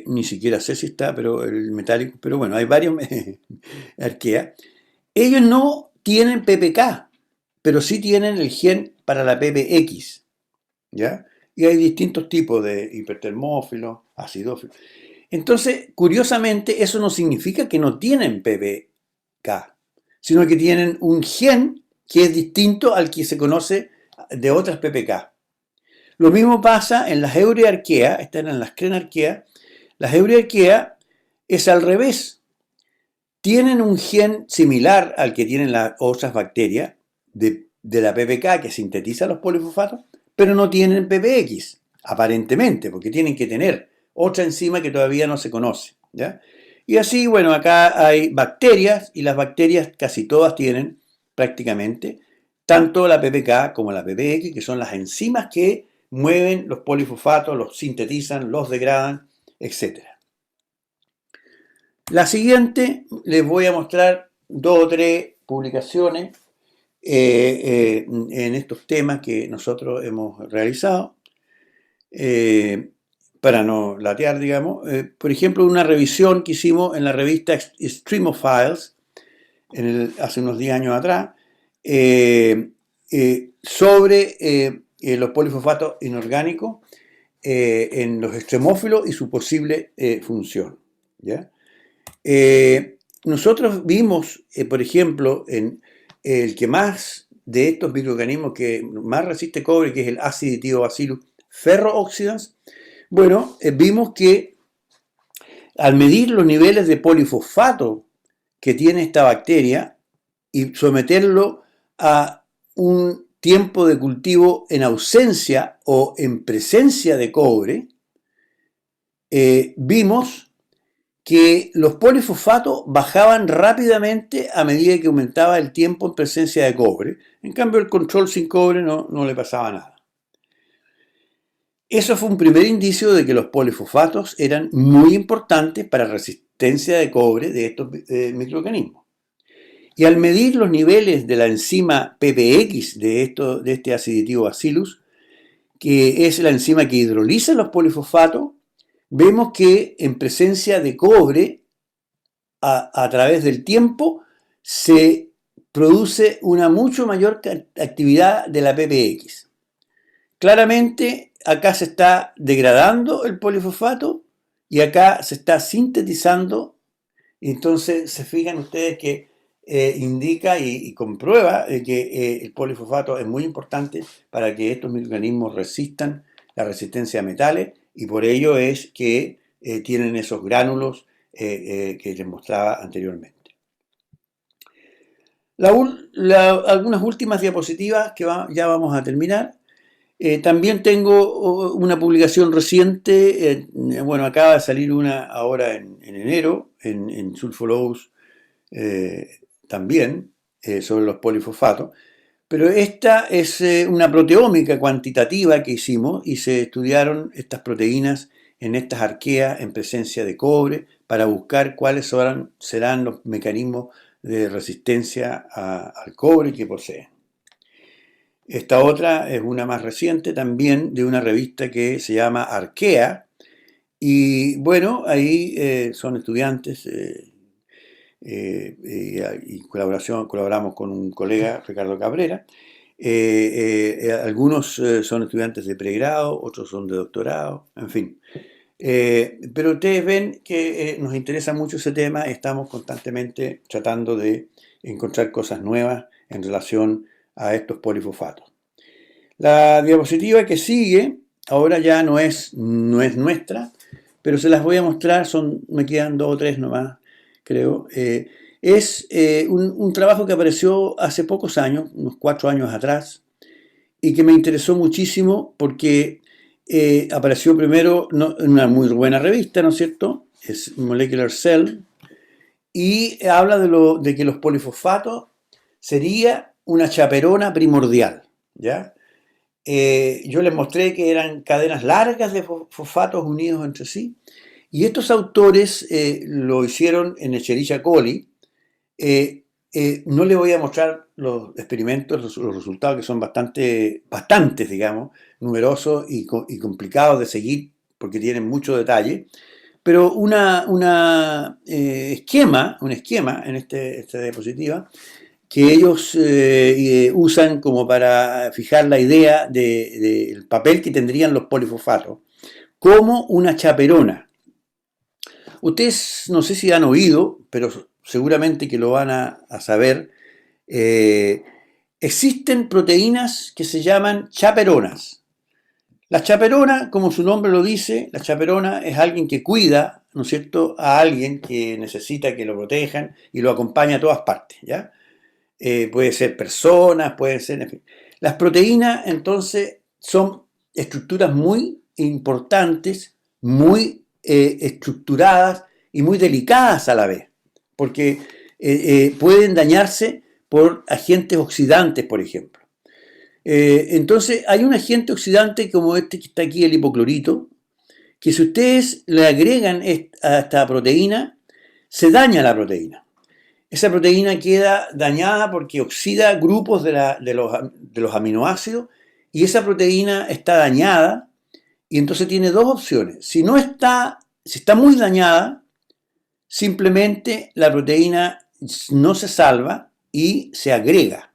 Ni siquiera sé si está, pero el metálico, pero bueno, hay varios arqueas. Ellos no tienen PPK, pero sí tienen el gen para la PPX, ¿ya? Y hay distintos tipos de hipertermófilos, acidófilos. Entonces, curiosamente, eso no significa que no tienen PPK, sino que tienen un gen que es distinto al que se conoce de otras PPK. Lo mismo pasa en las euryarqueas, estas eran las crenarqueas. Las euryarqueas es al revés. Tienen un gen similar al que tienen las otras bacterias de la PPK que sintetiza los polifosfatos, pero no tienen PPX, aparentemente, porque tienen que tener otra enzima que todavía no se conoce, ¿ya? Y así, bueno, acá hay bacterias y las bacterias casi todas tienen prácticamente tanto la PPK como la PPX, que son las enzimas que mueven los polifosfatos, los sintetizan, los degradan etcétera. La siguiente, les voy a mostrar 2 o 3 publicaciones en estos temas que nosotros hemos realizado, para no latear, digamos. Por ejemplo, una revisión que hicimos en la revista Streamophiles hace unos 10 años atrás, sobre los polifosfatos inorgánicos en los extremófilos y su posible función, ¿ya? Nosotros vimos, por ejemplo, en el que más de estos microorganismos que más resiste cobre, que es el Aciditibacillus ferrooxidans, bueno, vimos que al medir los niveles de polifosfato que tiene esta bacteria y someterlo a un tiempo de cultivo en ausencia o en presencia de cobre, vimos que los polifosfatos bajaban rápidamente a medida que aumentaba el tiempo en presencia de cobre. En cambio, el control sin cobre no le pasaba nada. Eso fue un primer indicio de que los polifosfatos eran muy importantes para la resistencia de cobre de estos microorganismos. Y al medir los niveles de la enzima PPX de este Aciditibacillus, que es la enzima que hidroliza los polifosfatos, vemos que en presencia de cobre, a través del tiempo, se produce una mucho mayor actividad de la PPX. Claramente, acá se está degradando el polifosfato y acá se está sintetizando. Entonces, se fijan ustedes que indica y comprueba que el polifosfato es muy importante para que estos microorganismos resistan la resistencia a metales, y por ello es que tienen esos gránulos que les mostraba anteriormente. Algunas últimas diapositivas que ya vamos a terminar. También tengo una publicación reciente, bueno, acaba de salir una ahora en enero, en Sulfologous también, sobre los polifosfatos, pero esta es una proteómica cuantitativa que hicimos y se estudiaron estas proteínas en estas arqueas en presencia de cobre para buscar cuáles serán los mecanismos de resistencia al cobre que poseen. Esta otra es una más reciente también de una revista que se llama Arquea, y bueno, ahí son estudiantes y colaboramos con un colega, Ricardo Cabrera. Algunos son estudiantes de pregrado, otros son de doctorado, en fin. Pero ustedes ven que nos interesa mucho ese tema, estamos constantemente tratando de encontrar cosas nuevas en relación a estos polifosfatos. La diapositiva que sigue, ahora ya no es nuestra, pero se las voy a mostrar, me quedan 2 o 3 nomás, creo. Es un trabajo que apareció hace pocos años, unos 4 años atrás, y que me interesó muchísimo porque apareció primero en una muy buena revista, ¿no es cierto? Es Molecular Cell, y habla de que los polifosfatos sería una chaperona primordial, ¿ya? Yo les mostré que eran cadenas largas de fosfatos unidos entre sí, y estos autores lo hicieron en Escherichia coli. No les voy a mostrar los experimentos, los resultados, que son bastantes, digamos, numerosos y complicados de seguir porque tienen mucho detalle, pero un esquema en esta diapositiva que ellos usan como para fijar la idea del papel que tendrían los polifosfatos como una chaperona. Ustedes no sé si han oído, pero seguramente que lo van a saber, existen proteínas que se llaman chaperonas. La chaperona, como su nombre lo dice, la chaperona es alguien que cuida, ¿no es cierto?, a alguien que necesita que lo protejan y lo acompaña a todas partes, ¿ya? Puede ser personas, pueden ser, en fin. Las proteínas, entonces, son estructuras muy importantes, muy estructuradas y muy delicadas a la vez, porque pueden dañarse por agentes oxidantes, por ejemplo. Entonces, hay un agente oxidante como este que está aquí, el hipoclorito, que si ustedes le agregan a esta proteína, se daña la proteína. Esa proteína queda dañada porque oxida grupos de los aminoácidos y esa proteína está dañada y entonces tiene dos opciones. Si está muy dañada, simplemente la proteína no se salva y se agrega.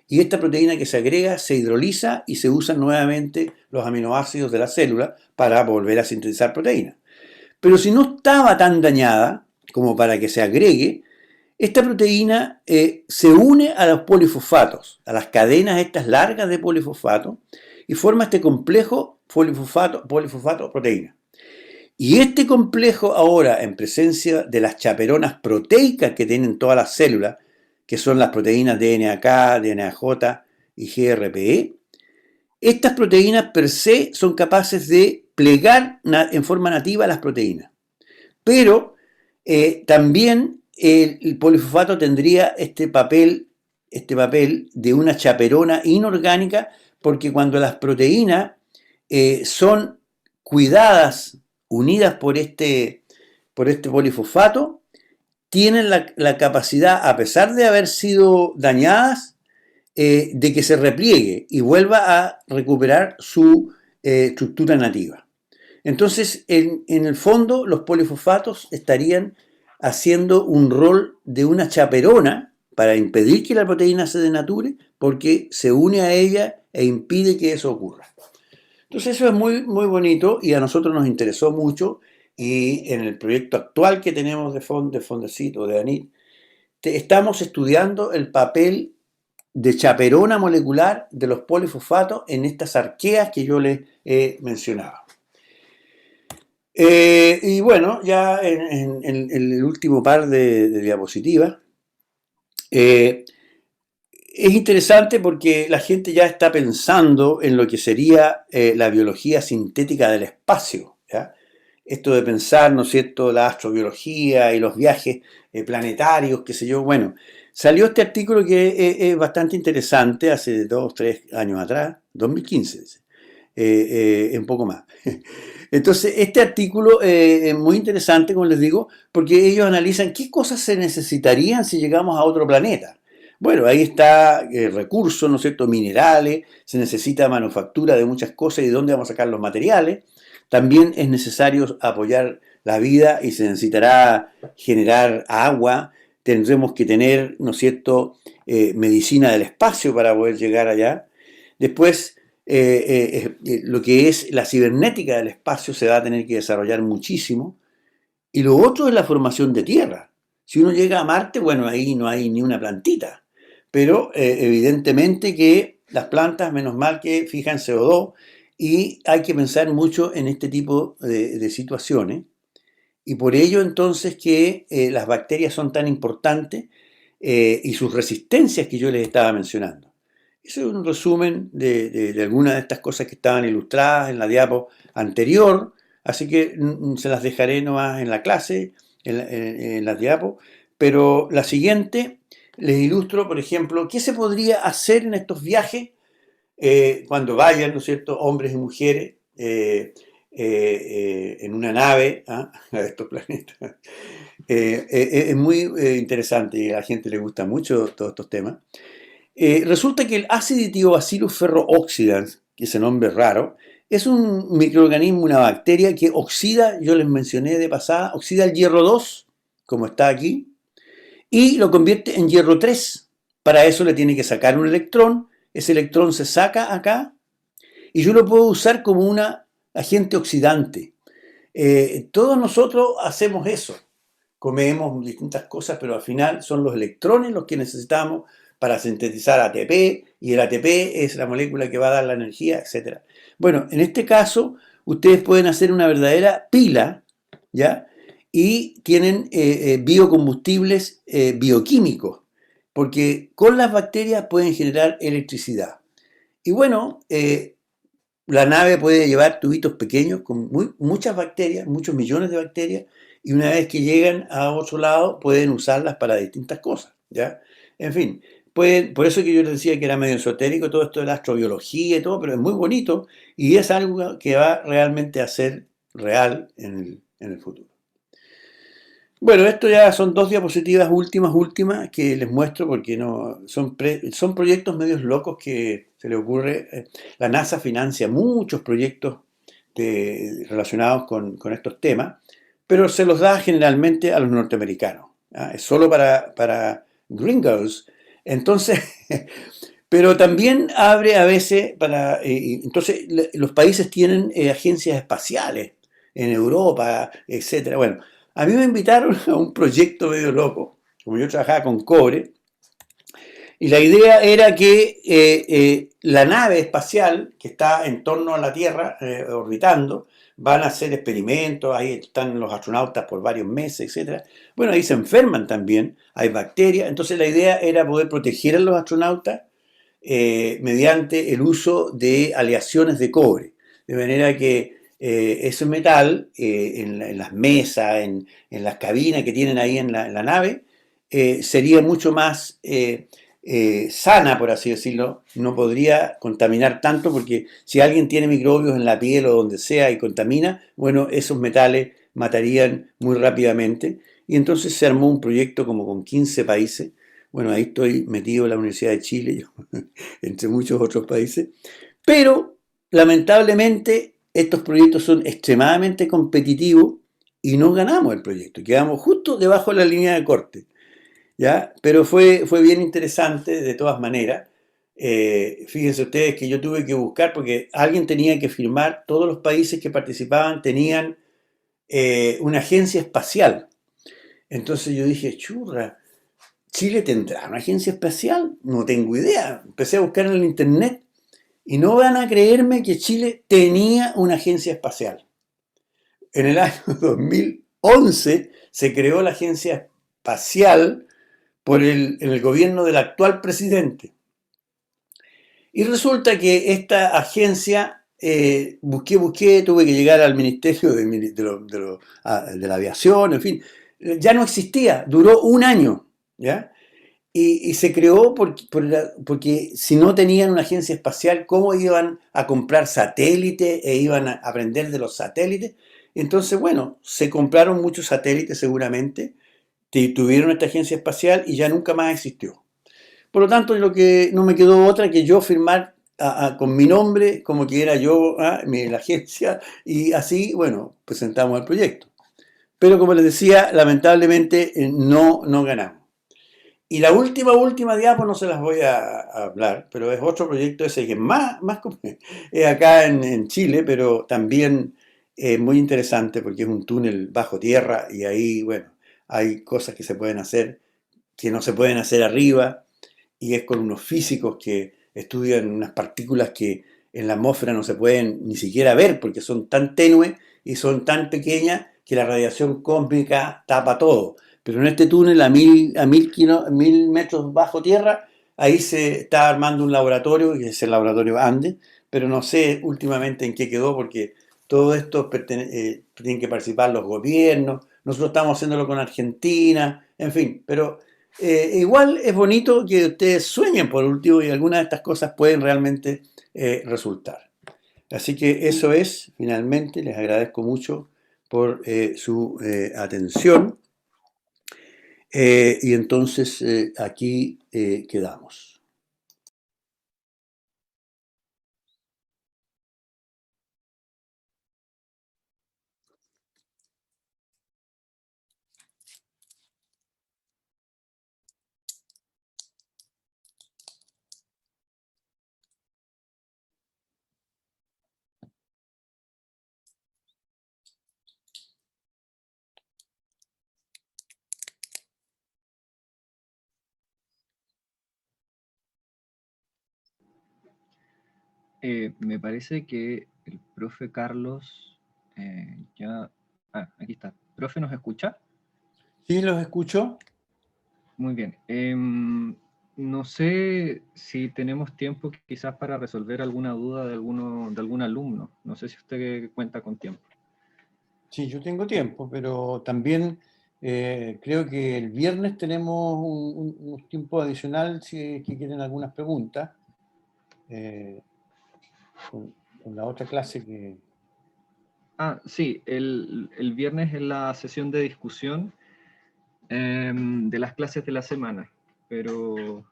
Y esta proteína que se agrega se hidroliza y se usan nuevamente los aminoácidos de la célula para volver a sintetizar proteína. Pero si no estaba tan dañada como para que se agregue, esta proteína se une a los polifosfatos, a las cadenas estas largas de polifosfato, y forma este complejo polifosfato-proteína. Y este complejo ahora, en presencia de las chaperonas proteicas que tienen todas las células, que son las proteínas DNAK, DNAJ y GRPE, estas proteínas per se son capaces de plegar en forma nativa las proteínas. Pero también el polifosfato tendría este papel de una chaperona inorgánica, porque cuando las proteínas son cuidadas, unidas por este polifosfato, tienen la capacidad, a pesar de haber sido dañadas, de que se repliegue y vuelva a recuperar su estructura nativa. Entonces, en el fondo, los polifosfatos estarían haciendo un rol de una chaperona para impedir que la proteína se denature, porque se une a ella e impide que eso ocurra. Entonces eso es muy, muy bonito y a nosotros nos interesó mucho, y en el proyecto actual que tenemos de Fondesit o de ANIT, estamos estudiando el papel de chaperona molecular de los polifosfatos en estas arqueas que yo les he mencionado. Y bueno, ya en el último par de diapositivas, es interesante porque la gente ya está pensando en lo que sería la biología sintética del espacio, ¿ya? Esto de pensar, ¿no es cierto?, la astrobiología y los viajes planetarios, qué sé yo. Bueno, salió este artículo que es bastante interesante hace 2, 3 años atrás, 2015, un poco más. Entonces, este artículo es muy interesante, como les digo, porque ellos analizan qué cosas se necesitarían si llegamos a otro planeta. Bueno, ahí está recursos, ¿no es cierto?, minerales, se necesita manufactura de muchas cosas y de dónde vamos a sacar los materiales. También es necesario apoyar la vida y se necesitará generar agua. Tendremos que tener, ¿no es cierto?, medicina del espacio para poder llegar allá. Después, lo que es la cibernética del espacio se va a tener que desarrollar muchísimo. Y lo otro es la formación de tierra. Si uno llega a Marte, bueno, ahí no hay ni una plantita. Pero evidentemente que las plantas, menos mal que fijan CO2, y hay que pensar mucho en este tipo de situaciones. Y por ello entonces que las bacterias son tan importantes y sus resistencias que yo les estaba mencionando. Eso es un resumen de algunas de estas cosas que estaban ilustradas en la diapo anterior, así que se las dejaré nomás en la clase, en las diapos, pero la siguiente les ilustro, por ejemplo, qué se podría hacer en estos viajes cuando vayan, ¿no es cierto?, hombres y mujeres en una nave a estos planetas. Es muy interesante y a la gente le gusta mucho todos estos temas. Resulta que el Aciditiobacillus ferrooxidans, que es el nombre raro, es un microorganismo, una bacteria que oxida, yo les mencioné de pasada, oxida el hierro 2, como está aquí, y lo convierte en hierro 3. Para eso le tiene que sacar un electrón, ese electrón se saca acá, y yo lo puedo usar como un agente oxidante. Todos nosotros hacemos eso, comemos distintas cosas, pero al final son los electrones los que necesitamos para sintetizar ATP, y el ATP es la molécula que va a dar la energía, etc. Bueno, en este caso, ustedes pueden hacer una verdadera pila, ¿ya? Y tienen biocombustibles bioquímicos, porque con las bacterias pueden generar electricidad. Y bueno, la nave puede llevar tubitos pequeños con muchas bacterias, muchos millones de bacterias, y una vez que llegan a otro lado pueden usarlas para distintas cosas, ¿ya? En fin, por eso que yo les decía que era medio esotérico todo esto de la astrobiología y todo, pero es muy bonito y es algo que va realmente a ser real en el futuro. Bueno, esto ya son dos diapositivas últimas que les muestro porque no son proyectos medios locos que se le ocurre. La NASA financia muchos proyectos relacionados con estos temas, pero se los da generalmente a los norteamericanos. ¿Ah? Es solo para gringos. Entonces, pero también abre a veces para... entonces, los países tienen agencias espaciales en Europa, etcétera. Bueno, a mí me invitaron a un proyecto medio loco, como yo trabajaba con cobre, y la idea era que la nave espacial que está en torno a la Tierra, orbitando, van a hacer experimentos, ahí están los astronautas por varios meses, etcétera. Bueno, ahí se enferman también, hay bacterias, entonces la idea era poder proteger a los astronautas mediante el uso de aleaciones de cobre. De manera que ese metal en las mesas, en las cabinas que tienen ahí en la nave, sería mucho más sana, por así decirlo, no podría contaminar tanto porque si alguien tiene microbios en la piel o donde sea y contamina, bueno, esos metales matarían muy rápidamente. Y entonces se armó un proyecto como con 15 países. Bueno, ahí estoy metido en la Universidad de Chile, entre muchos otros países. Pero, lamentablemente, estos proyectos son extremadamente competitivos y no ganamos el proyecto. Quedamos justo debajo de la línea de corte. ¿Ya? Pero fue bien interesante de todas maneras. Fíjense ustedes que yo tuve que buscar porque alguien tenía que firmar, todos los países que participaban tenían una agencia espacial. Entonces yo dije, churra, ¿Chile tendrá una agencia espacial? No tengo idea. Empecé a buscar en el internet y no van a creerme que Chile tenía una agencia espacial. En el año 2011 se creó la agencia espacial en el gobierno del actual presidente. Y resulta que esta agencia, busqué, tuve que llegar al Ministerio de la Aviación, en fin, ya no existía, duró un año, ¿ya? Y se creó porque si no tenían una agencia espacial, ¿cómo iban a comprar satélites e iban a aprender de los satélites? Entonces, bueno, se compraron muchos satélites seguramente, tuvieron esta agencia espacial y ya nunca más existió. Por lo tanto, lo que no me quedó otra que yo firmar con mi nombre, como que era yo, la agencia, y así, bueno, presentamos el proyecto. Pero como les decía, lamentablemente no ganamos. Y la última diapo no se las voy a hablar, pero es otro proyecto ese que es más es acá en Chile, pero también es muy interesante porque es un túnel bajo tierra y ahí, bueno, hay cosas que se pueden hacer que no se pueden hacer arriba y es con unos físicos que estudian unas partículas que en la atmósfera no se pueden ni siquiera ver porque son tan tenues y son tan pequeñas que la radiación cósmica tapa todo. Pero en este túnel a mil metros bajo tierra, ahí se está armando un laboratorio, que es el laboratorio Andes, pero no sé últimamente en qué quedó porque todo esto tienen que participar los gobiernos, nosotros estamos haciéndolo con Argentina, en fin, pero igual es bonito que ustedes sueñen por último y algunas de estas cosas pueden realmente resultar. Así que eso es, finalmente, les agradezco mucho por su atención y entonces aquí quedamos. Me parece que el profe Carlos ya... Ah, aquí está. ¿Profe nos escucha? ¿Sí los escucho? Muy bien. No sé si tenemos tiempo quizás para resolver alguna duda de algún alumno. No sé si usted cuenta con tiempo. Sí, yo tengo tiempo, pero también creo que el viernes tenemos un tiempo adicional si es que quieren algunas preguntas eh, con la otra clase que... Sí, el viernes en la sesión de discusión de las clases de la semana, pero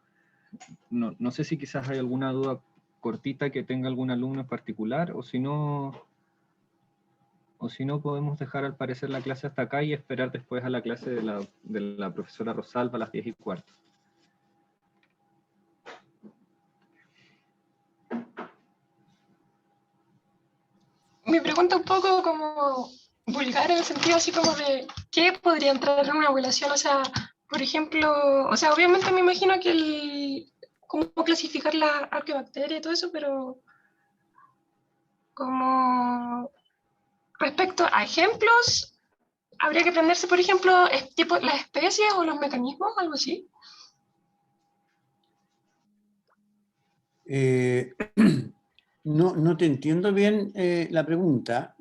no sé si quizás hay alguna duda cortita que tenga algún alumno en particular, o si no podemos dejar al parecer la clase hasta acá y esperar después a la clase de la profesora Rosalba a las 10:15. Mi pregunta un poco como vulgar en el sentido así como de qué podría entrar en una evaluación, o sea, por ejemplo, o sea, obviamente me imagino que cómo clasificar la arqueobacteria y todo eso, pero como respecto a ejemplos, habría que aprenderse, por ejemplo, tipo las especies o los mecanismos, algo así. No te entiendo bien la pregunta,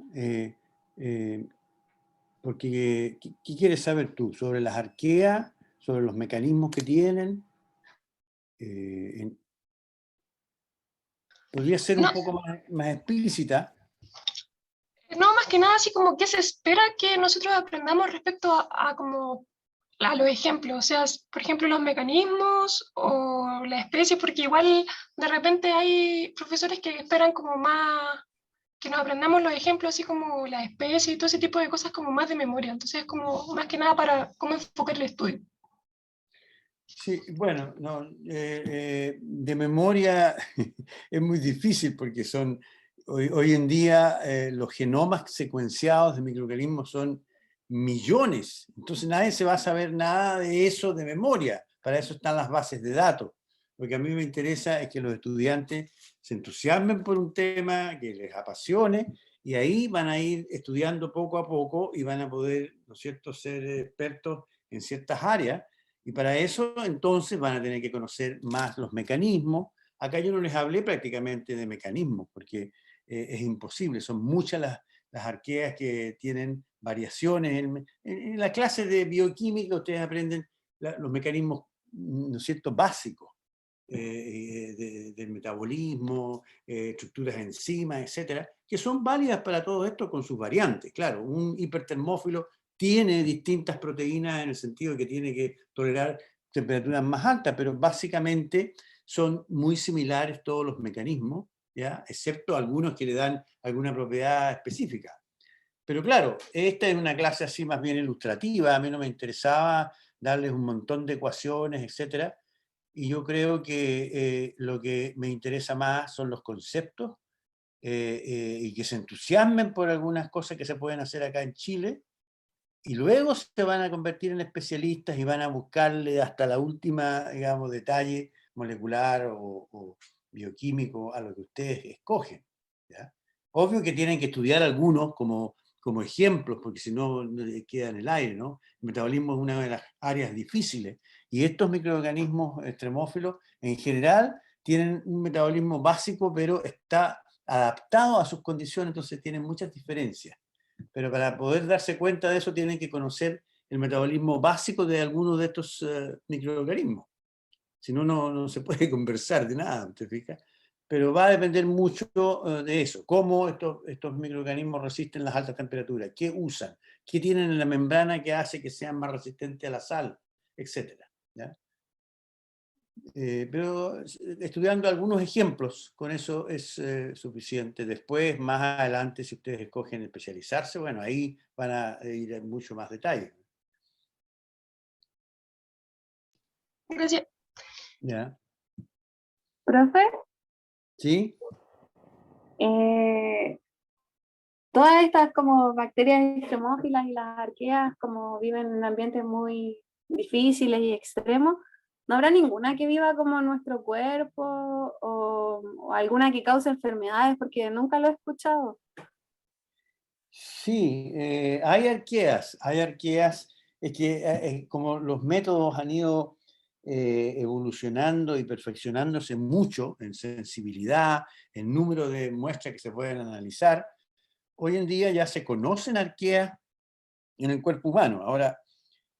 porque ¿qué quieres saber tú? ¿Sobre las arqueas? ¿Sobre los mecanismos que tienen? ¿Podría ser un No, poco más explícita? no, más que nada así como qué se espera que nosotros aprendamos respecto a como a los ejemplos, o sea, por ejemplo, los mecanismos o la especie, porque igual de repente hay profesores que esperan como más, que nos aprendamos los ejemplos, así como la especie y todo ese tipo de cosas como más de memoria, entonces es como más que nada para cómo enfocar el estudio. Sí, bueno, no, de memoria es muy difícil porque hoy en día los genomas secuenciados de microorganismos son millones, entonces nadie se va a saber nada de eso de memoria, para eso están las bases de datos. Lo que a mí me interesa es que los estudiantes se entusiasmen por un tema, que les apasione, y ahí van a ir estudiando poco a poco y van a poder, ¿no es cierto?, ser expertos en ciertas áreas. Y para eso entonces van a tener que conocer más los mecanismos. Acá yo no les hablé prácticamente de mecanismos, porque es imposible, son muchas las arqueas que tienen variaciones. En la clase de bioquímica ustedes aprenden los mecanismos, ¿no es cierto?, básicos del metabolismo, estructuras de enzimas, etcétera, que son válidas para todo esto con sus variantes. Claro, un hipertermófilo tiene distintas proteínas en el sentido de que tiene que tolerar temperaturas más altas, pero básicamente son muy similares todos los mecanismos, ¿ya? Excepto algunos que le dan alguna propiedad específica. Pero claro, esta es una clase así más bien ilustrativa, a mí no me interesaba darles un montón de ecuaciones, etcétera, y yo creo que lo que me interesa más son los conceptos y que se entusiasmen por algunas cosas que se pueden hacer acá en Chile, y luego se van a convertir en especialistas y van a buscarle hasta la última, digamos, detalle molecular o bioquímico a lo que ustedes escogen, ¿ya? Obvio que tienen que estudiar algunos como ejemplos, porque si no queda en el aire, ¿no? El metabolismo es una de las áreas difíciles, y estos microorganismos extremófilos en general tienen un metabolismo básico, pero está adaptado a sus condiciones, entonces tienen muchas diferencias. Pero para poder darse cuenta de eso tienen que conocer el metabolismo básico de algunos de estos microorganismos. Si no, no se puede conversar de nada, ¿te fijas? Pero va a depender mucho de eso, cómo estos microorganismos resisten las altas temperaturas, qué usan, qué tienen en la membrana que hace que sean más resistentes a la sal, etcétera, ¿ya? Pero estudiando algunos ejemplos, con eso es suficiente. Después, más adelante, si ustedes escogen especializarse, bueno, ahí van a ir en mucho más detalle. Gracias. ¿Ya? Profe, ¿Sí? eh, todas estas como bacterias extremófilas y las arqueas como viven en ambientes muy difíciles y extremos, ¿no habrá ninguna que viva como en nuestro cuerpo o alguna que cause enfermedades? Porque nunca lo he escuchado. Sí, hay arqueas, es que como los métodos han ido evolucionando y perfeccionándose mucho en sensibilidad, en número de muestras que se pueden analizar, hoy en día ya se conocen arqueas en el cuerpo humano. Ahora,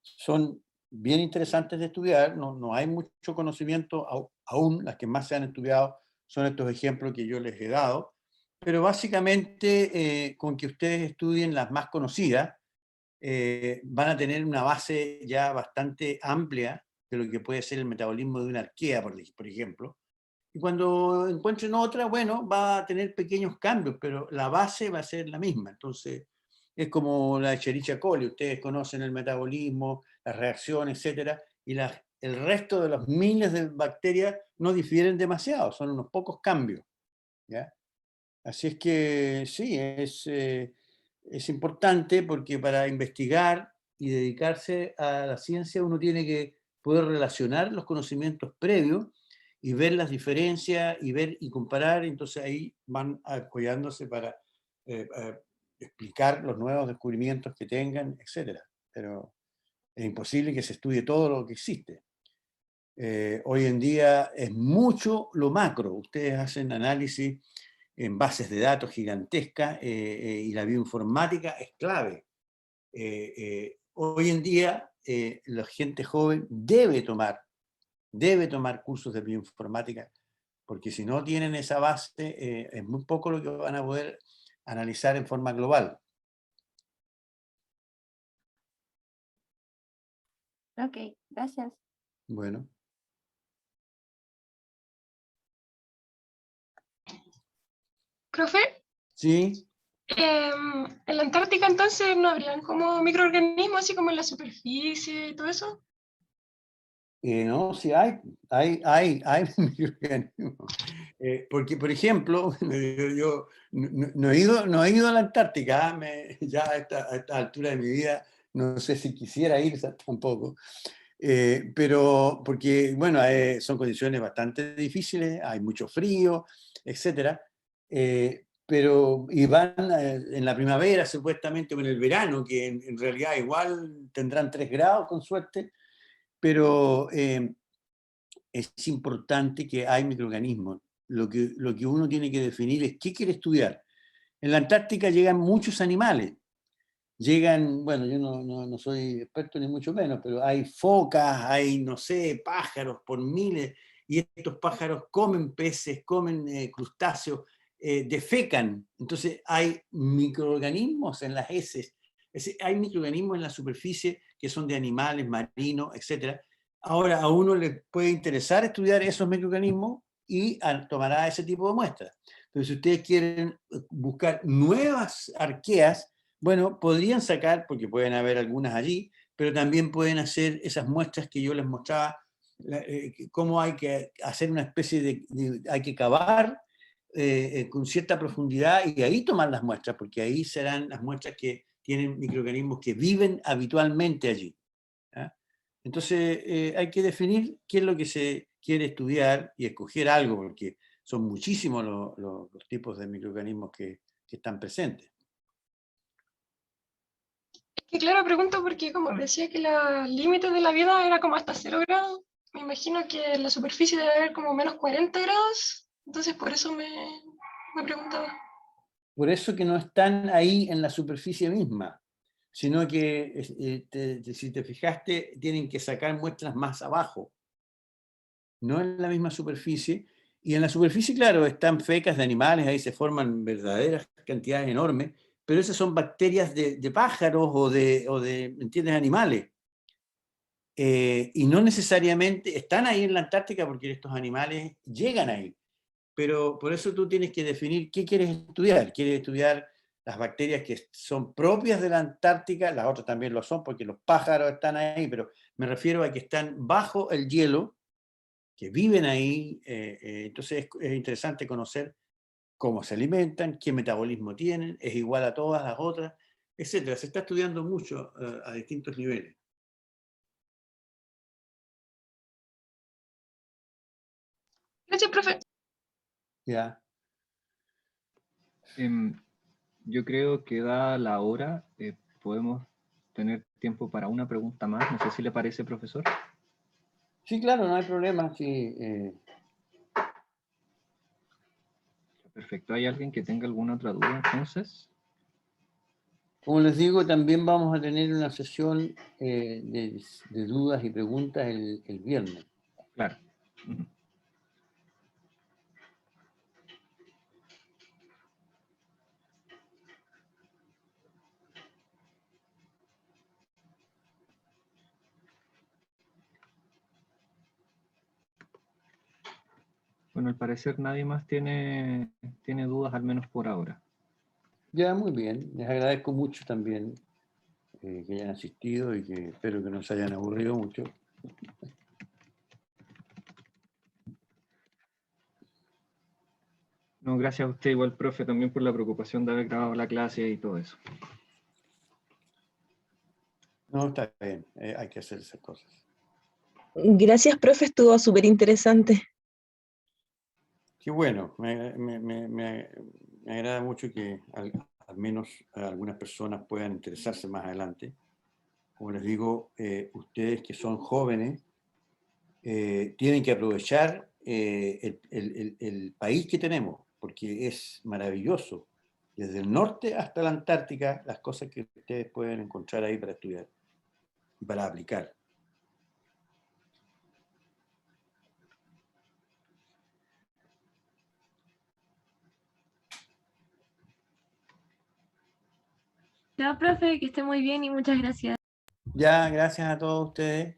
son bien interesantes de estudiar, no hay mucho conocimiento aún, las que más se han estudiado son estos ejemplos que yo les he dado, pero básicamente con que ustedes estudien las más conocidas, van a tener una base ya bastante amplia de lo que puede ser el metabolismo de una arquea, por ejemplo. Y cuando encuentren otra, bueno, va a tener pequeños cambios, pero la base va a ser la misma. Entonces, es como la Escherichia coli, ustedes conocen el metabolismo, las reacciones, etcétera, y el resto de los miles de bacterias no difieren demasiado, son unos pocos cambios, ¿ya? Así es que sí, es importante porque para investigar y dedicarse a la ciencia uno tiene que poder relacionar los conocimientos previos y ver las diferencias y ver y comparar, entonces ahí van apoyándose para explicar los nuevos descubrimientos que tengan, etcétera. Pero es imposible que se estudie todo lo que existe. Hoy en día es mucho lo macro. Ustedes hacen análisis en bases de datos gigantescas y la bioinformática es clave. Hoy en día la gente joven debe tomar cursos de bioinformática, porque si no tienen esa base, es muy poco lo que van a poder analizar en forma global. Ok, gracias. Bueno. Profe, Sí, en la Antártica entonces no habrían como microorganismos así como en la superficie y todo eso. no, sí hay microorganismos. Porque, por ejemplo, yo no he ido a la Antártica, ya a esta altura de mi vida no sé si quisiera ir tampoco, pero porque, bueno, son condiciones bastante difíciles, hay mucho frío, etc. Pero y van en la primavera supuestamente o en el verano, que en realidad igual tendrán 3 grados con suerte, pero es importante que hay microorganismos. Lo que uno tiene que definir es qué quiere estudiar. En la Antártica llegan muchos animales. Llegan, bueno, yo no soy experto ni mucho menos, pero hay focas, hay, no sé, pájaros por miles, y estos pájaros comen peces, comen crustáceos, defecan. Entonces hay microorganismos en las heces, es decir, hay microorganismos en la superficie que son de animales, marinos, etc. Ahora, a uno le puede interesar estudiar esos microorganismos y tomará ese tipo de muestras. Pero si ustedes quieren buscar nuevas arqueas, bueno, podrían sacar, porque pueden haber algunas allí, pero también pueden hacer esas muestras que yo les mostraba, cómo hay que hacer una especie hay que cavar con cierta profundidad y ahí tomar las muestras, porque ahí serán las muestras que tienen microorganismos que viven habitualmente allí. ¿Ya? Entonces hay que definir qué es lo que se quiere estudiar y escoger algo, porque son muchísimos los tipos de microorganismos que están presentes. Que claro, pregunto porque como decía que los límites de la vida era como hasta 0 grados, me imagino que en la superficie debe haber como menos 40 grados, entonces por eso me preguntaba. Por eso que no están ahí en la superficie misma, sino que, si te fijaste, tienen que sacar muestras más abajo, no en la misma superficie. Y en la superficie, claro, están fecas de animales, ahí se forman verdaderas cantidades enormes, pero esas son bacterias de pájaros o de, ¿entiendes?, animales. Y no necesariamente están ahí en la Antártica porque estos animales llegan ahí. Pero por eso tú tienes que definir qué quieres estudiar. ¿Quieres estudiar las bacterias que son propias de la Antártica? Las otras también lo son porque los pájaros están ahí, pero me refiero a que están bajo el hielo, que viven ahí. Entonces es interesante conocer cómo se alimentan, qué metabolismo tienen, es igual a todas las otras, etcétera. Se está estudiando mucho a distintos niveles. Gracias, profe. ¿Ya? Yo creo que dada la hora, podemos tener tiempo para una pregunta más. No sé si le parece, profesor. Sí, claro, no hay problema. Sí, Perfecto. ¿Hay alguien que tenga alguna otra duda entonces? como les digo, también vamos a tener una sesión de dudas y preguntas el viernes. Claro. Ujú. Bueno, al parecer nadie más tiene dudas, al menos por ahora. Ya, muy bien. Les agradezco mucho también que hayan asistido y que espero que no se hayan aburrido mucho. No, gracias a usted igual, profe, también por la preocupación de haber grabado la clase y todo eso. No, está bien, hay que hacer esas cosas. Gracias, profe, estuvo súper interesante. Qué bueno, me agrada mucho que al menos algunas personas puedan interesarse más adelante. Como les digo, ustedes que son jóvenes tienen que aprovechar el país que tenemos, porque es maravilloso. Desde el norte hasta la Antártica, las cosas que ustedes pueden encontrar ahí para estudiar y para aplicar. Chao, profe, que esté muy bien y muchas gracias. Ya, gracias a todos ustedes.